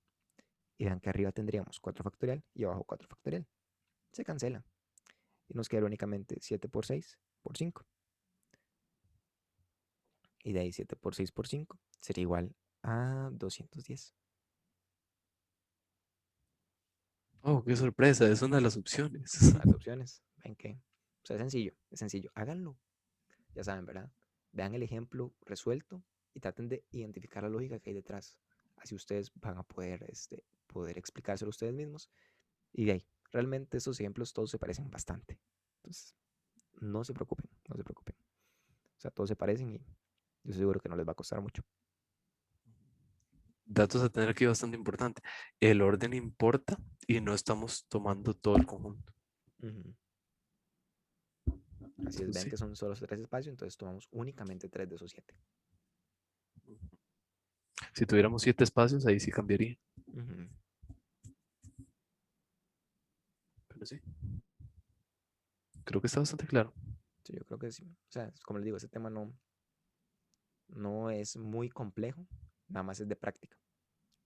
Y vean que arriba tendríamos 4 factorial y abajo 4 factorial. Se cancela. Y nos queda únicamente 7 por 6 por 5. Y de ahí 7 por 6 por 5 sería igual a 210. Oh, qué sorpresa, es una de las opciones. Es una de las opciones. Ven que, o sea, es sencillo, es sencillo. Háganlo. Ya saben, ¿verdad? Vean el ejemplo resuelto y traten de identificar la lógica que hay detrás. Así ustedes van a poder, poder explicárselo ustedes mismos. Y de ahí, realmente estos ejemplos todos se parecen bastante. Entonces, no se preocupen, no se preocupen. O sea, todos se parecen y yo estoy seguro que no les va a costar mucho. Datos a tener aquí bastante importante. El orden importa y no estamos tomando todo el conjunto. Ujú. Así es, Entonces, vean sí. que son solo tres espacios, entonces tomamos únicamente tres de esos siete. Si tuviéramos 7 espacios, ahí sí cambiaría. Ujú. Pero sí, creo que está bastante claro. Sí, yo creo que sí. O sea, como les digo, ese tema no es muy complejo, nada más es de práctica,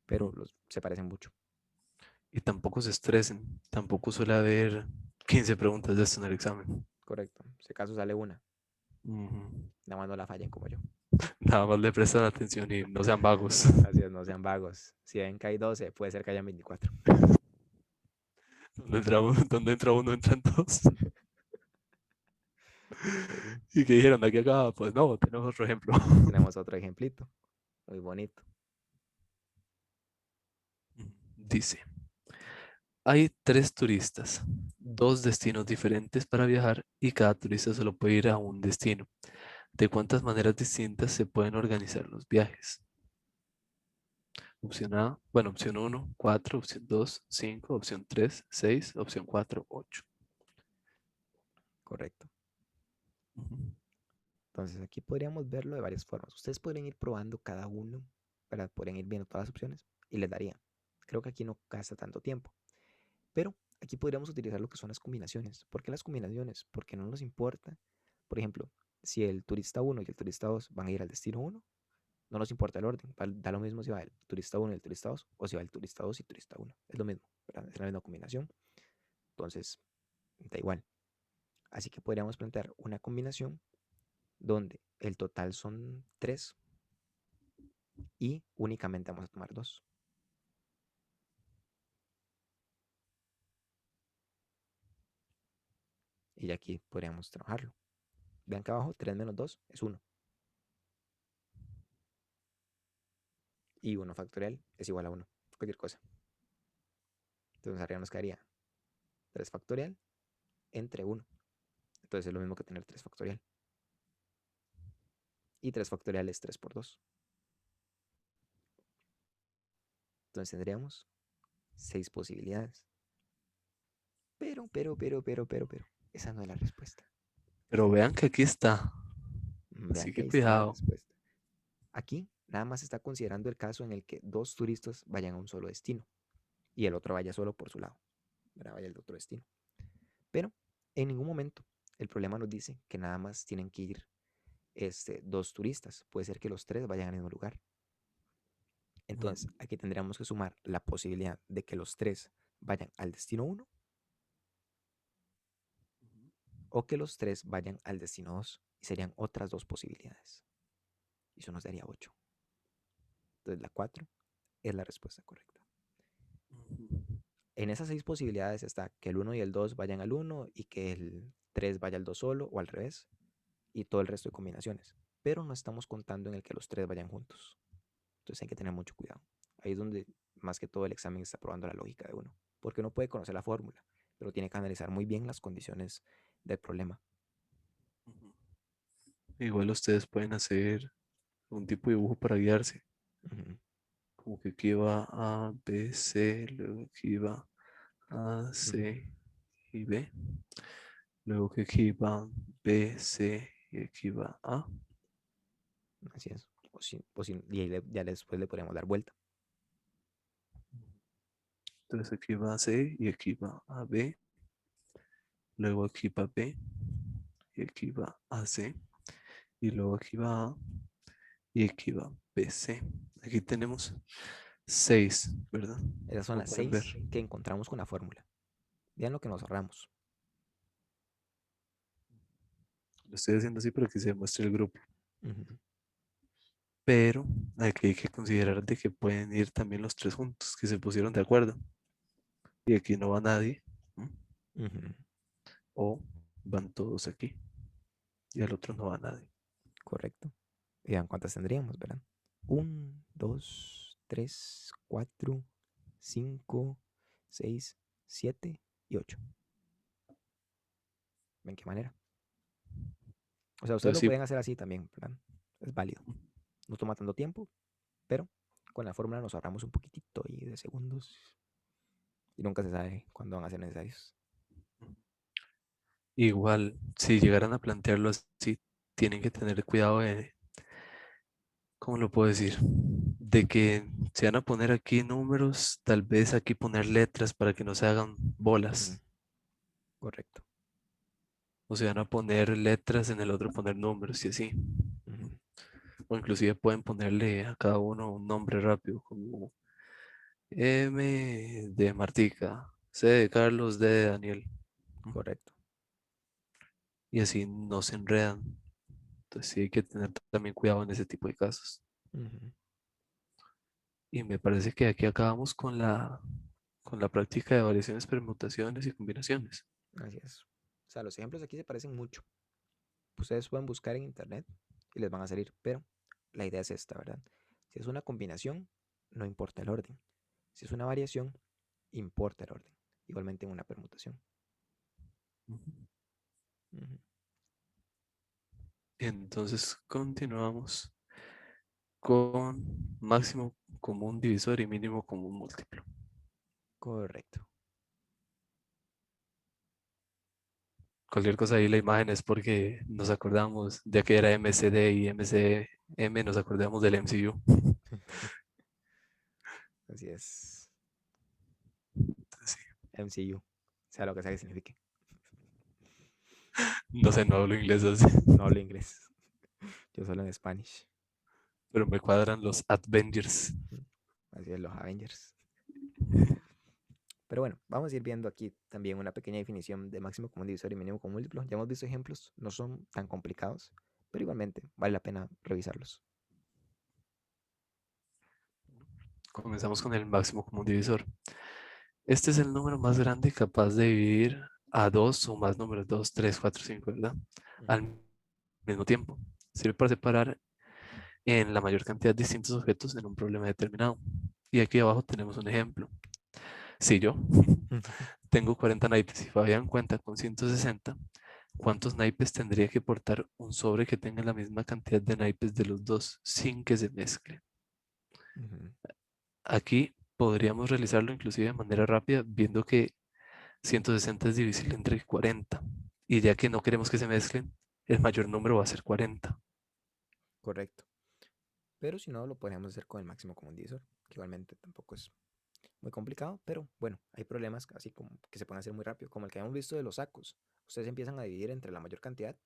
pero Ujú. se parecen mucho. Y tampoco se estresen. Tampoco suele haber 15 preguntas de esto en el examen. Correcto. Si acaso sale una, Ujú. nada más no la fallen como yo. Nada más le prestan atención y no sean vagos. Así es, no sean vagos. Si ven que hay 12, puede ser que haya 24. Donde entra uno, entran dos. Sí. Y que dijeron, ¿de aquí acá? Pues no, tenemos otro ejemplo. Tenemos otro ejemplito, muy bonito. Dice, hay 3 turistas, 2 destinos diferentes para viajar y cada turista solo puede ir a un destino. ¿De cuántas maneras distintas se pueden organizar los viajes? Opción A, bueno, opción 1, 4, opción 2, 5, opción 3, 6, opción 4, 8. Correcto. Entonces aquí podríamos verlo de varias formas. Ustedes podrían ir probando cada uno, ¿verdad? Podrían ir viendo todas las opciones y les daría. Creo que aquí no gasta tanto tiempo. Pero aquí podríamos utilizar lo que son las combinaciones. ¿Por qué las combinaciones? Porque no nos importa. Por ejemplo, si el turista uno y el turista 2 van a ir al destino uno, no nos importa el orden. Da lo mismo si va el turista uno y el turista 2 o si va el turista 2 y turista uno. Es lo mismo, ¿verdad? Es la misma combinación. Entonces, da igual. Así que podríamos plantear una combinación donde el total son 3 y únicamente vamos a tomar 2. Y aquí podríamos trabajarlo. Vean que abajo 3 menos 2 es 1. Y 1 factorial es igual a 1. Cualquier cosa. Entonces arriba nos quedaría 3 factorial entre 1. Entonces es lo mismo que tener 3 factorial. Y 3 factorial es 3 por 2. Entonces tendríamos 6 posibilidades. Pero. Esa no es la respuesta. Pero vean que aquí está. Vean Así que que ahí está la cuidado. respuesta. Aquí nada más está considerando el caso en el que 2 turistas vayan a un solo destino y el otro vaya solo por su lado. Vaya al otro destino. Pero en ningún momento el problema nos dice que nada más tienen que ir 2 turistas. Puede ser que los 3 vayan al mismo lugar. Entonces, Ujú. aquí tendríamos que sumar la posibilidad de que los 3 vayan al destino uno o que los 3 vayan al destino 2. Y serían otras 2 posibilidades. Y eso nos daría 8. Entonces, la 4 es la respuesta correcta. En esas 6 posibilidades está que el 1 y el 2 vayan al 1 y que el 3 vaya al 2 solo o al revés. Y todo el resto de combinaciones. Pero no estamos contando en el que los 3 vayan juntos. Entonces hay que tener mucho cuidado. Ahí es donde más que todo el examen está probando la lógica de uno. Porque uno puede conocer la fórmula, pero tiene que analizar muy bien las condiciones del problema. Ujú. Igual ustedes pueden hacer un tipo de dibujo para guiarse. Ujú, Como que aquí va A, B, C, luego aquí va A, ujú. C y B. Luego que aquí va B, C y aquí va A. Así es. Y ahí ya después le podríamos dar vuelta. Entonces aquí va C y aquí va A, B. Luego aquí va B y aquí va A, C. Y luego aquí va A y aquí va B, C. Aquí tenemos 6, ¿verdad? Esas son Como las pueden ver. 6 que encontramos con la fórmula. Vean lo que nos ahorramos. Lo estoy haciendo así para que se demuestre el grupo. Ujú, Pero aquí hay que considerar de que pueden ir también los 3 juntos, que se pusieron de acuerdo. Y aquí no va nadie. ¿M? ujú. O van todos aquí y al otro no va nadie. Correcto. Vean cuántas tendríamos, ¿verdad? 1, 2, 3, 4, 5, 6, 7 y 8. ¿Ven qué manera? O sea, ustedes Entonces lo sí, pueden hacer así también, ¿verdad? Es válido. No toma tanto tiempo, pero con la fórmula nos ahorramos un poquitito y de segundos y nunca se sabe cuándo van a ser necesarios. igual, si llegaran a plantearlo así, tienen que tener cuidado de, ¿cómo lo puedo decir? De que se van a poner aquí números, tal vez aquí poner letras para que no se hagan Ujú, bolas. correcto. O se van a poner letras en el otro poner números y así. Ujú, O inclusive pueden ponerle a cada uno un nombre rápido, como M de Martica, C de Carlos, D de Daniel. correcto. Y así no se enredan. Entonces sí hay que tener también cuidado en ese tipo de casos. Ujú, Y me parece que aquí acabamos con la práctica de variaciones, permutaciones y combinaciones. así es. O sea, los ejemplos aquí se parecen mucho. Ustedes pueden buscar en internet y les van a salir, pero la idea es esta, ¿verdad? Si es una combinación, no importa el orden. Si es una variación, importa el orden. Igualmente en una permutación. Ujú. Ujú, Entonces continuamos con máximo común divisor y mínimo común múltiplo. correcto. Cualquier cosa ahí, la imagen es porque nos acordamos, ya que era MCD y MCM, nos acordamos del MCU. Así es. Sí, MCU. Sea lo que sea que signifique. no sé, no hablo inglés así, No hablo inglés. Yo solo en Spanish. pero me cuadran los Avengers. Así es, los Avengers. Pero bueno, vamos a ir viendo aquí también una pequeña definición de máximo común divisor y mínimo común múltiplo. Ya hemos visto ejemplos, no son tan complicados, pero igualmente vale la pena revisarlos. Comenzamos con el máximo común divisor. Este es el número más grande capaz de dividir a dos o más números, 2, 3, 4, 5, ¿verdad? Ujú, Al mismo tiempo. Sirve para separar en la mayor cantidad de distintos objetos en un problema determinado. Y aquí abajo tenemos un ejemplo. Si yo tengo 40 naipes y Fabián cuenta con 160, ¿cuántos naipes tendría que portar un sobre que tenga la misma cantidad de naipes de los dos sin que se mezcle? ujú. Aquí podríamos realizarlo inclusive de manera rápida, viendo que 160 es divisible entre 40. Y ya que no queremos que se mezclen, el mayor número va a ser 40. Correcto. Pero si no, lo podríamos hacer con el máximo común divisor, que igualmente tampoco es muy complicado, pero bueno, hay problemas así como que se pueden hacer muy rápido, como el que habíamos visto de los sacos. Ustedes empiezan a dividir entre la mayor cantidad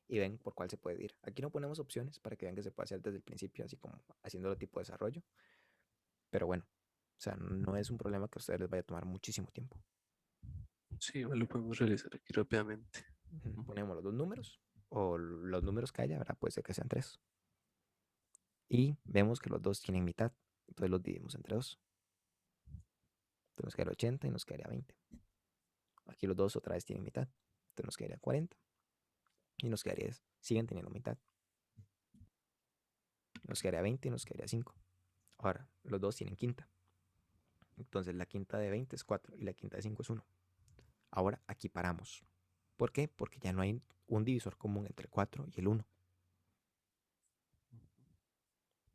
y ven por cuál se puede ir. Aquí no ponemos opciones para que vean que se puede hacer desde el principio, así como haciéndolo tipo desarrollo, pero bueno, o sea, no es un problema que a ustedes les vaya a tomar muchísimo tiempo. Sí, igual lo podemos realizar aquí rápidamente. Ujú, Ujú. ponemos los dos números o los números que haya, ¿verdad? Puede ser que sean tres. Y vemos que los dos tienen mitad, entonces los dividimos entre dos. Entonces nos quedaría 80 y nos quedaría 20. Aquí los dos otra vez tienen mitad, entonces nos quedaría 40 y nos quedaría, siguen teniendo mitad. Nos quedaría 20 y nos quedaría 5. Ahora, los dos tienen quinta. Entonces la quinta de 20 es 4 y la quinta de 5 es 1. Ahora aquí paramos. ¿Por qué? Porque ya no hay un divisor común entre el 4 y el 1.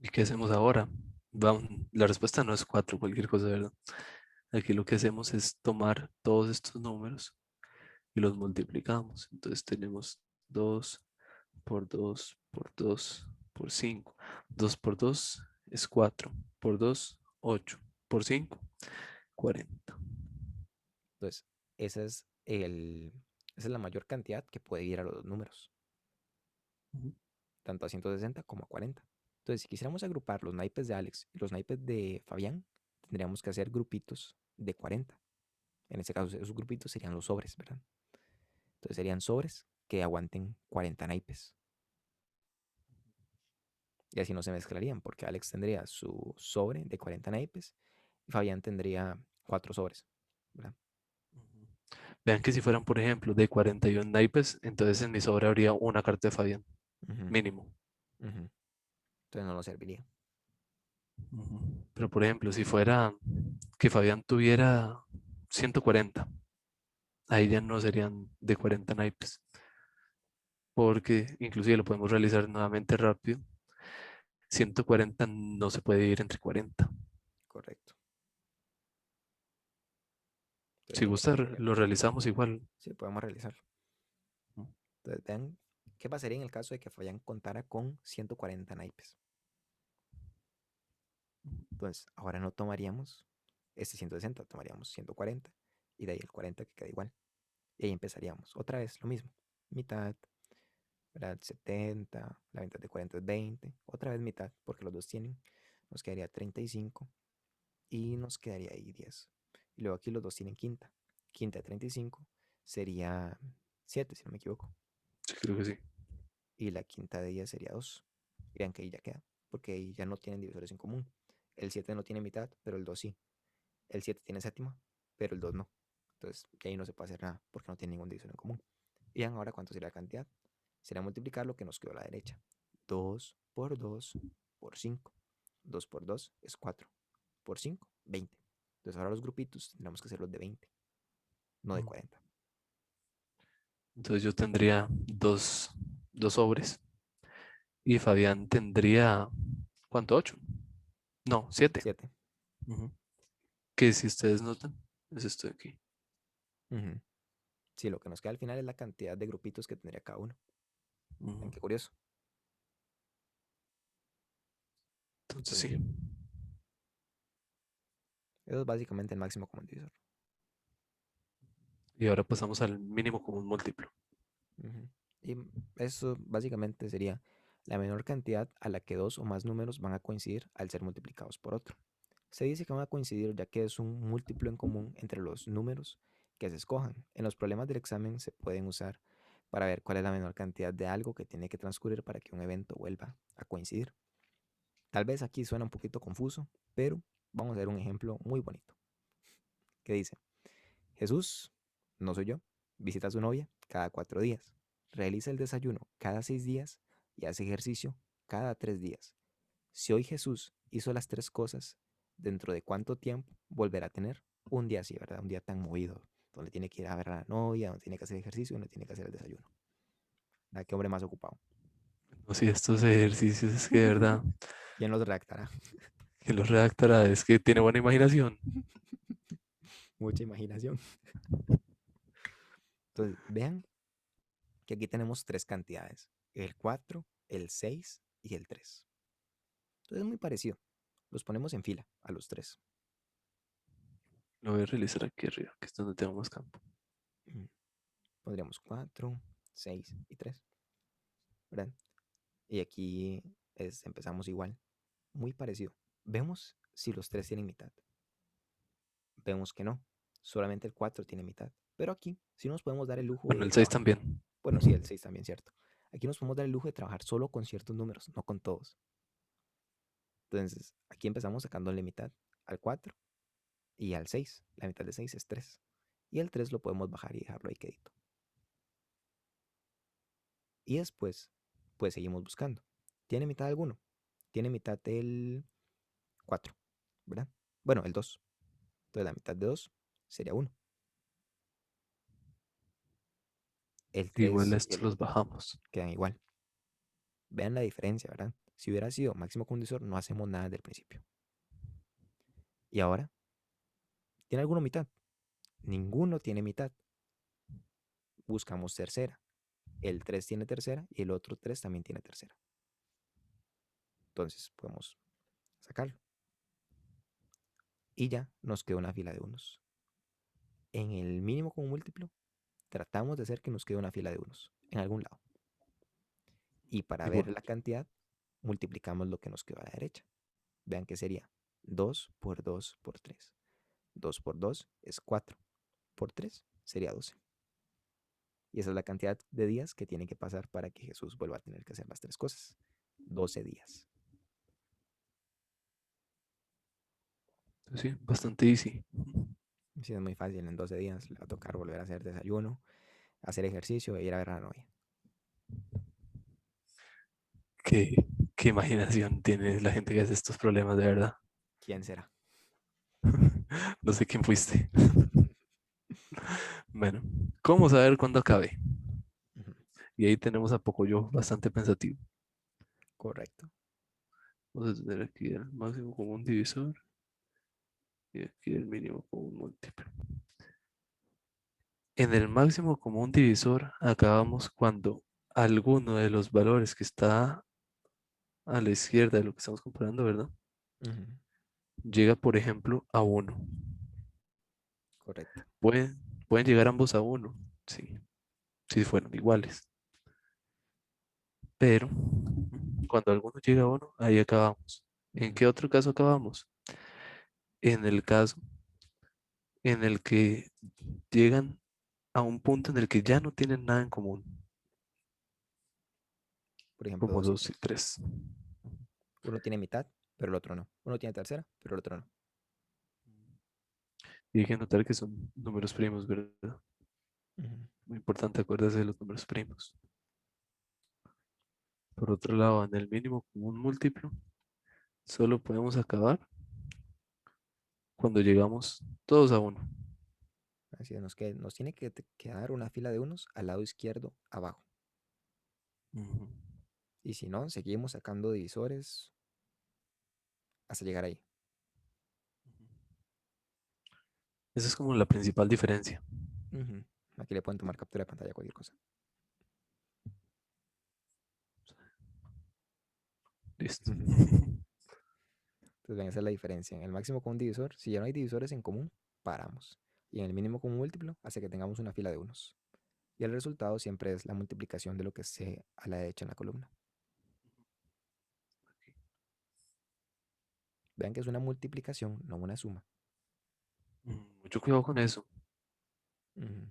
¿Y qué hacemos ahora? Vamos, la respuesta no es 4, cualquier cosa, ¿verdad? Aquí lo que hacemos es tomar todos estos números y los multiplicamos. Entonces tenemos 2 por 2 por 2 por 5. 2 por 2 es 4. Por 2, 8. Por 5, 40. Entonces, esa es, esa es la mayor cantidad que puede ir a los dos números, Ujú. tanto a 160 como a 40. Entonces, si quisiéramos agrupar los naipes de Alex y los naipes de Fabián, tendríamos que hacer grupitos de 40. En este caso, esos grupitos serían los sobres, ¿verdad? Entonces serían sobres que aguanten 40 naipes. Y así no se mezclarían, porque Alex tendría su sobre de 40 naipes y Fabián tendría 4 sobres, ¿verdad? Ujú. Vean que si fueran, por ejemplo, de 41 naipes, entonces en mi sobre habría una carta de Fabián, Ujú, mínimo. ujú. Entonces no nos serviría. Ujú. Pero por ejemplo, si fuera que Fabián tuviera 140, ahí ya no serían de 40 naipes, porque inclusive lo podemos realizar nuevamente rápido. 140 no se puede dividir entre 40. Correcto. Entonces Si ahí gusta, quedaría lo correcto. realizamos igual. Sí, podemos realizarlo. Ujú. Entonces vean qué pasaría en el caso de que Fabián contara con 140 naipes. Entonces ahora no tomaríamos este 160, tomaríamos 140 y de ahí el 40 que queda igual. Y ahí empezaríamos. Otra vez lo mismo. Mitad, ¿verdad? 70, la mitad de 40 es 20. Otra vez mitad, porque los dos tienen. Nos quedaría 35 y nos quedaría ahí 10. Y luego aquí los dos tienen quinta. Quinta de 35 sería 7, si no me equivoco. Sí, creo que sí. Y la quinta de 10 sería 2. Y vean que ahí ya queda, porque ahí ya no tienen divisores en común. El 7 no tiene mitad, pero el 2 sí. El 7 tiene séptima, pero el 2 no. Entonces, ahí no se puede hacer nada, porque no tiene ningún divisor en común. Y vean ahora cuánto sería la cantidad. Sería multiplicar lo que nos quedó a la derecha. 2 por 2 por 5. 2 por 2 es 4. Por 5, 20. Entonces ahora los grupitos tendremos que hacer los de 20, no de Mm. 40. Entonces yo tendría dos sobres y Fabián tendría, ¿cuánto? ¿8? No, 7. 7. Que si ustedes notan, es esto de aquí. Ujú. Sí, lo que nos queda al final es la cantidad de grupitos que tendría cada uno. Ven Ujú. qué curioso. Entonces Entonces sí. sí, eso es básicamente el máximo común divisor. Y ahora pasamos al mínimo común múltiplo. Ujú. Y eso básicamente sería la menor cantidad a la que dos o más números van a coincidir al ser multiplicados por otro. Se dice que van a coincidir ya que es un múltiplo en común entre los números que se escojan. En los problemas del examen se pueden usar para ver cuál es la menor cantidad de algo que tiene que transcurrir para que un evento vuelva a coincidir. Tal vez aquí suena un poquito confuso, pero vamos a ver un ejemplo muy bonito que dice, Jesús, no soy yo, visita a su novia cada 4 días, realiza el desayuno cada 6 días y hace ejercicio cada 3 días. Si hoy Jesús hizo las tres cosas, ¿dentro de cuánto tiempo volverá a tener un día así, ¿verdad? Un día tan movido, donde tiene que ir a ver a la novia, donde tiene que hacer ejercicio, donde tiene que hacer el desayuno. ¿Verdad? ¿Qué hombre más ocupado? No, si estos ejercicios es que de verdad, ¿Quién los redactará? que los redactará es que tiene buena imaginación. Mucha imaginación. Entonces, vean que aquí tenemos tres cantidades, el 4, el 6 y el 3. Entonces es muy parecido. Los ponemos en fila a los tres. Lo voy a realizar aquí arriba, que es donde tengo más campo. Pondríamos 4, 6 y 3, ¿verdad? Y aquí empezamos igual, muy parecido. Vemos si los tres tienen mitad. Vemos que no, solamente el 4 tiene mitad. Pero aquí sí nos podemos dar el lujo Bueno, de el 6 trabajar. también. Bueno, sí, el 6 también, cierto. Aquí nos podemos dar el lujo de trabajar solo con ciertos números, no con todos. Entonces, aquí empezamos sacándole mitad al 4 y al 6. La mitad de 6 es 3. Y el 3 lo podemos bajar y dejarlo ahí quedito. Y después, pues seguimos buscando. ¿Tiene mitad alguno? Tiene mitad el 4, ¿verdad? Bueno, el 2. Entonces la mitad de 2 sería 1. El Igual 3 y estos el los 1 bajamos. quedan igual. Vean la diferencia, ¿verdad? Si hubiera sido máximo condensor, no hacemos nada del principio. Y ahora, ¿tiene alguno mitad? Ninguno tiene mitad. Buscamos tercera. El 3 tiene tercera y el otro 3 también tiene tercera. Entonces podemos sacarlo. Y ya nos queda una fila de unos. En el mínimo como múltiplo, tratamos de hacer que nos quede una fila de unos en algún lado. Y para ver Igual. la cantidad, multiplicamos lo que nos quedó a la derecha. Vean que sería 2 por 2 por 3. 2 por 2 es 4. Por 3 sería 12. Y esa es la cantidad de días que tiene que pasar para que Jesús vuelva a tener que hacer las tres cosas. 12 días. Sí, bastante easy. Sí, es muy fácil. En 12 días le va a tocar volver a hacer desayuno, hacer ejercicio e ir a ver a la novia. Qué, qué imaginación tiene la gente que hace estos problemas, de verdad. ¿Quién será? No sé quién fuiste. Bueno, ¿cómo saber cuándo acabé? Ujú, Y ahí tenemos a Pocoyo bastante pensativo. correcto. Vamos a tener aquí el máximo común divisor y aquí el mínimo común múltiplo. En el máximo común divisor acabamos cuando alguno de los valores que está a la izquierda de lo que estamos comparando, ¿verdad? Ujú, Llega, por ejemplo, a uno. correcto. Pueden, pueden llegar ambos a uno, sí, si fueron iguales. Pero cuando alguno llega a uno, ahí acabamos. ¿En Ujú, qué otro caso acabamos? En el caso en el que llegan a un punto en el que ya no tienen nada en común, por ejemplo, como dos. 2 y 3. Uno tiene mitad, pero el otro no. Uno tiene tercera, pero el otro no. Y hay que notar que son números primos, ¿verdad? Ujú, Muy importante acordarse de los números primos. Por otro lado, en el mínimo común múltiplo, solo podemos acabar cuando llegamos todos a uno. así es, nos tiene que quedar una fila de unos al lado izquierdo abajo. Ujú. Y si no, seguimos sacando divisores hasta llegar ahí. Esa es como la principal diferencia. Ujú, aquí le pueden tomar captura de pantalla a cualquier cosa. Listo. Entonces, ven, esa es la diferencia. En el máximo común divisor, si ya no hay divisores en común, paramos. Y en el mínimo común múltiplo, hace que tengamos una fila de unos. Y el resultado siempre es la multiplicación de lo que esté a la derecha en la columna. Vean que es una multiplicación, no una suma. Mucho cuidado con eso. Ujú,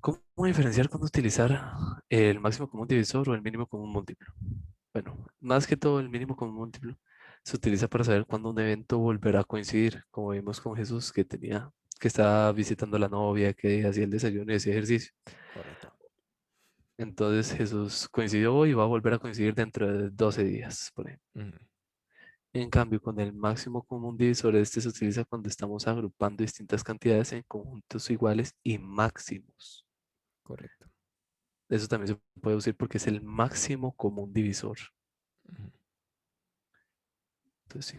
¿Cómo diferenciar cuándo utilizar el máximo común divisor o el mínimo común múltiplo? Bueno, más que todo el mínimo común múltiplo se utiliza para saber cuándo un evento volverá a coincidir, como vimos con Jesús que estaba visitando a la novia, que hacía el desayuno y hacía ejercicio. correcto. Entonces Jesús coincidió hoy y va a volver a coincidir dentro de 12 días, por ejemplo. Ujú, En cambio, con el máximo común divisor, este se utiliza cuando estamos agrupando distintas cantidades en conjuntos iguales y máximos. correcto. Eso también se puede decir porque es el máximo común divisor. Ujú. Entonces, sí,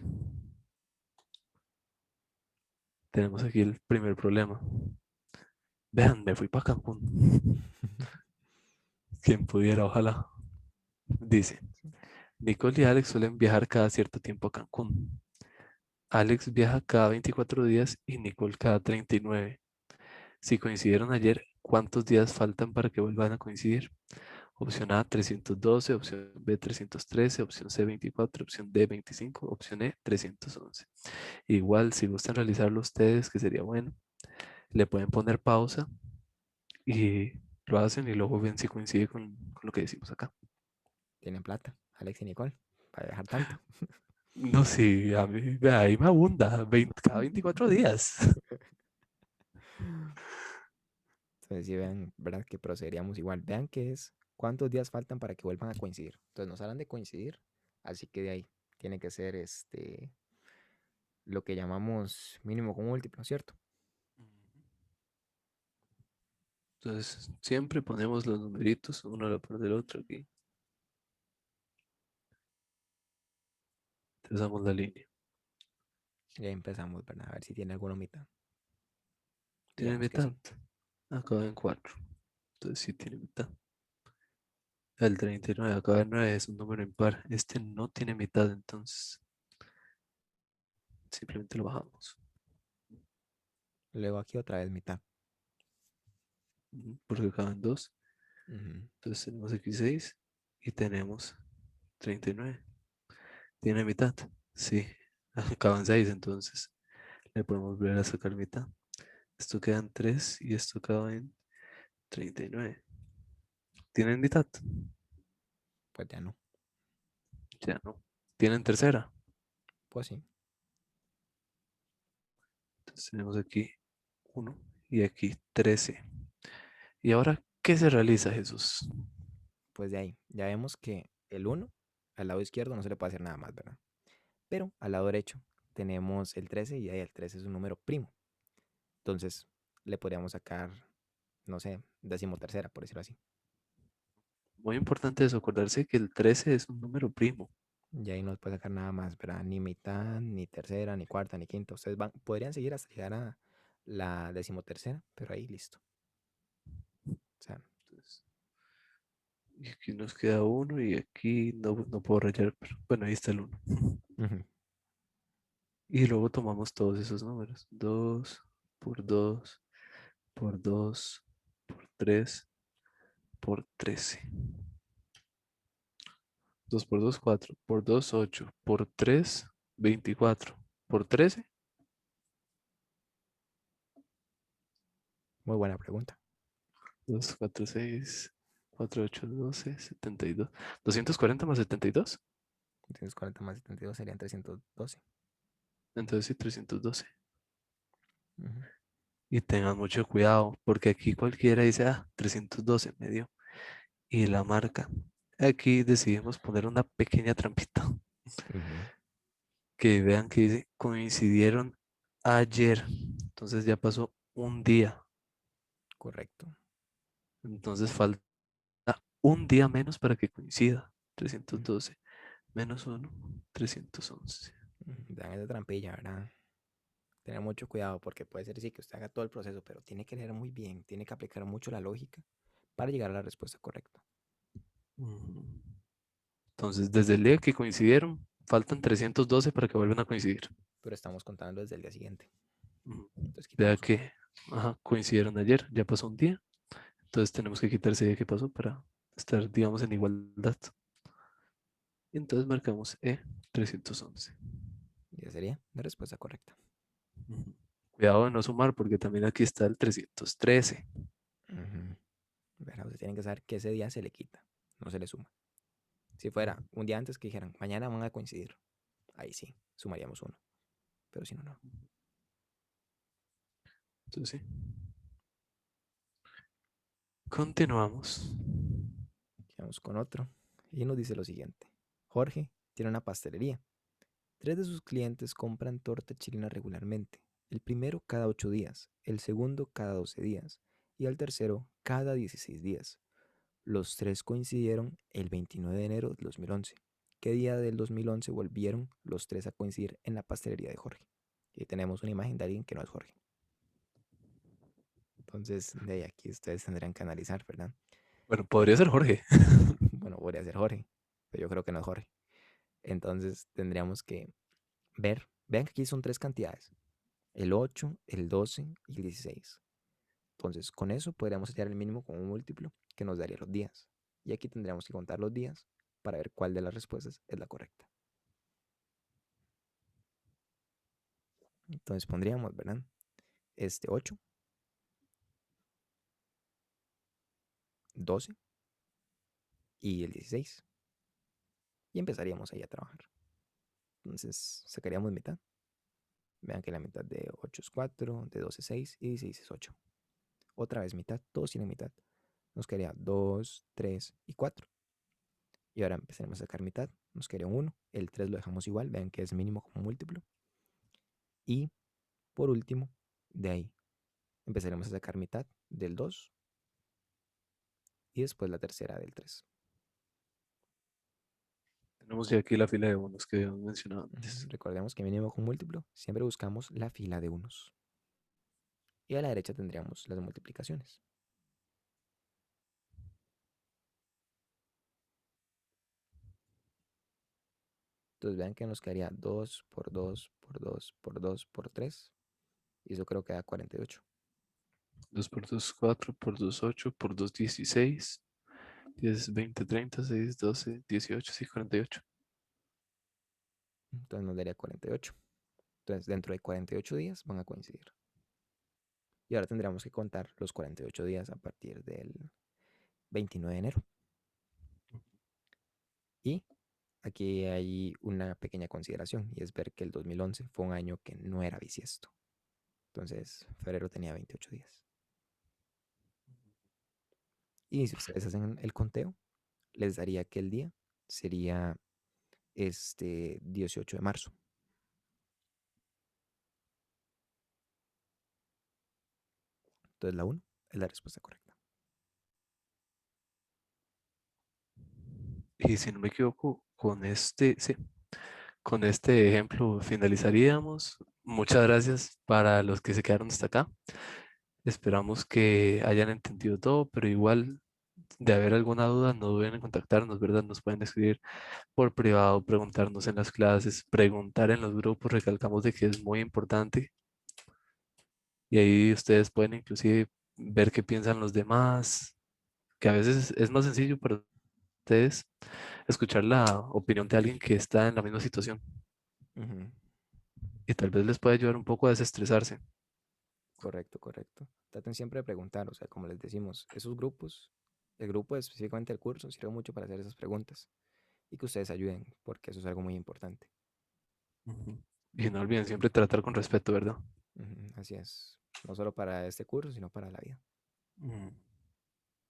tenemos aquí el primer problema. Vean, me fui para Cancún. Quien pudiera, ojalá. Dice, Nicole y Alex suelen viajar cada cierto tiempo a Cancún. Alex viaja cada 24 días y Nicole cada 39. Si coincidieron ayer, ¿cuántos días faltan para que vuelvan a coincidir? Opción A, 312, opción B, 313, opción C, 24, opción D, 25, opción E, 311. Igual, si gustan realizarlo ustedes, que sería bueno, le pueden poner pausa y lo hacen y luego ven si coincide con lo que decimos acá. Tienen plata, Alex y Nicole, para viajar tanto. No, sí, a mí, vea, ahí me abunda, cada 24 días. Entonces, si vean, ¿verdad? Que procederíamos igual. Vean que es cuántos días faltan para que vuelvan a coincidir. Entonces, nos hablan de coincidir, así que de ahí tiene que ser lo que llamamos mínimo común múltiplo, ¿cierto? Entonces, siempre ponemos los numeritos uno a la par del otro aquí. Trazamos la línea. Y ahí empezamos, ¿verdad? A ver si tiene alguna mitad. ¿Tiene Digamos que mitad? sí. Acaba en 4. Entonces sí tiene mitad. El 39 acaba en 9 es un número impar. Este no tiene mitad, entonces simplemente lo bajamos. Luego aquí otra vez mitad. Porque acaba en 2. Ujú, Entonces tenemos aquí 6 y tenemos 39. ¿Tiene mitad? Sí. Acaba en 6, entonces le podemos volver a sacar mitad. Esto queda en 3 y esto acaba en 39. ¿Tienen mitad? pues ya no. Ya no. ¿Tienen tercera? Pues sí. Entonces tenemos aquí 1 y aquí 13. ¿Y ahora qué se realiza, Jesús? Pues de ahí, ya vemos que el uno al lado izquierdo no se le puede hacer nada más, ¿verdad? Pero al lado derecho tenemos el 13 y ahí el 13 es un número primo. Entonces le podríamos sacar, no sé, decimotercera, por decirlo así. Muy importante eso, acordarse que el 13 es un número primo. Y ahí no se puede sacar nada más, ¿verdad? Ni mitad, ni tercera, ni cuarta, ni quinta. Ustedes podrían seguir hasta llegar a la decimotercera, pero ahí listo. O sea, Entonces, y aquí nos queda uno y aquí no puedo rayar, pero bueno, ahí está el uno. ujú, Y luego tomamos todos esos números. 2 por 2 por 2 por 3 por 13. 2 por 2 4 por 2 8 por 3 24 por 13. muy buena pregunta. 2 4 6 4 8 12 72. 240 más 72. 240 más 72 serían 312. Entonces sí, 312. Ujú, Y tengan mucho cuidado, porque aquí cualquiera dice, 312 me dio. Y la marca. Aquí decidimos poner una pequeña trampita. ujú, Que vean que dice, coincidieron ayer. Entonces ya pasó un día. correcto. Entonces falta un día menos para que coincida. Ujú, 312 menos uno, 311. Dan esa trampilla, ¿verdad? Tener mucho cuidado porque puede ser sí que usted haga todo el proceso, pero tiene que leer muy bien, tiene que aplicar mucho la lógica para llegar a la respuesta correcta. Ujú. Entonces, desde el día que coincidieron, faltan 312 para que vuelvan a coincidir. Pero estamos contando desde el día siguiente. Ujú. Entonces Vea quitamos uno. que coincidieron ayer, ya pasó un día. Entonces tenemos que quitar ese día que pasó para estar, digamos, en igualdad. Y entonces marcamos E311. Y esa sería la respuesta correcta. Ujú. Cuidado de no sumar porque también aquí está el 313. Ujú. Verá, usted tiene que saber que ese día se le quita, no se le suma. Si fuera Ujú. un día antes que dijeran, mañana van a coincidir, ahí sí, sumaríamos uno. Pero si no, no. Entonces sí. Continuamos. Vamos con otro. Y nos dice lo siguiente. Jorge tiene una pastelería. Tres de sus clientes compran torta chilena regularmente. El primero cada 8 días, el segundo cada 12 días y el tercero cada 16 días. Los tres coincidieron el 29 de enero del 2011. ¿Qué día del 2011 volvieron los tres a coincidir en la pastelería de Jorge? Y tenemos una imagen de alguien que no es Jorge. Entonces, de ahí aquí ustedes tendrán que analizar, ¿verdad? Bueno, podría ser Jorge. Bueno, podría ser Jorge, pero yo creo que no es Jorge. Entonces, tendríamos que ver. Vean que aquí son tres cantidades: el 8, el 12 y el 16. Entonces, con eso podríamos hallar el mínimo con un múltiplo que nos daría los días. Y aquí tendríamos que contar los días para ver cuál de las respuestas es la correcta. Entonces pondríamos, ¿verdad? Este 8, 12 y el 16. Y empezaríamos ahí a trabajar. Entonces sacaríamos mitad. Vean que la mitad de 8 es 4, de 12 es 6 y 16 es 8. Otra vez mitad, todos tienen mitad. Nos quedaría 2, 3 y 4. Y ahora empezaremos a sacar mitad. Nos quedaría 1. El 3 lo dejamos igual. Vean que es mínimo como múltiplo. Y por último, de ahí empezaremos a sacar mitad del 2 y después la tercera del 3. Tenemos ya aquí la fila de bonos que habíamos mencionado antes. Recordemos que mínimo con múltiplo siempre buscamos la fila de unos. Y a la derecha tendríamos las multiplicaciones. Entonces vean que nos quedaría 2 por 2 por 2 por 2 por 3. Y eso creo que da 48. 2 por 2 4 por 2 8 por 2 16. 10 20 30 6 12 18 sí, 48. Entonces nos daría 48. Entonces dentro de 48 días van a coincidir. Y ahora tendríamos que contar los 48 días a partir del 29 de enero. Y aquí hay una pequeña consideración y es ver que el 2011 fue un año que no era bisiesto. Entonces febrero tenía 28 días. Y si ustedes hacen el conteo, les daría que el día sería 18 de marzo. Entonces la uno es la respuesta correcta. Y si no me equivoco, con este, sí, con este ejemplo finalizaríamos. Muchas gracias para los que se quedaron hasta acá. Esperamos que hayan entendido todo, pero igual de haber alguna duda, no duden en contactarnos, ¿verdad? Nos pueden escribir por privado, preguntarnos en las clases, preguntar en los grupos, recalcamos de que es muy importante y ahí ustedes pueden inclusive ver qué piensan los demás, que a veces es más sencillo para ustedes escuchar la opinión de alguien que está en la misma situación Ujú. y tal vez les puede ayudar un poco a desestresarse. Correcto, correcto. Traten siempre de preguntar, o sea, como les decimos, esos grupos, el grupo específicamente del curso, sirve mucho para hacer esas preguntas y que ustedes ayuden, porque eso es algo muy importante. Ujú. Y no olviden siempre tratar con respeto, ¿verdad? Ujú, así es, no solo para este curso, sino para la vida. Ujú.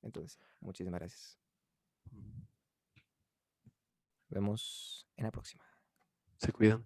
Entonces, muchísimas gracias. Ujú. Nos vemos en la próxima. Se cuidan.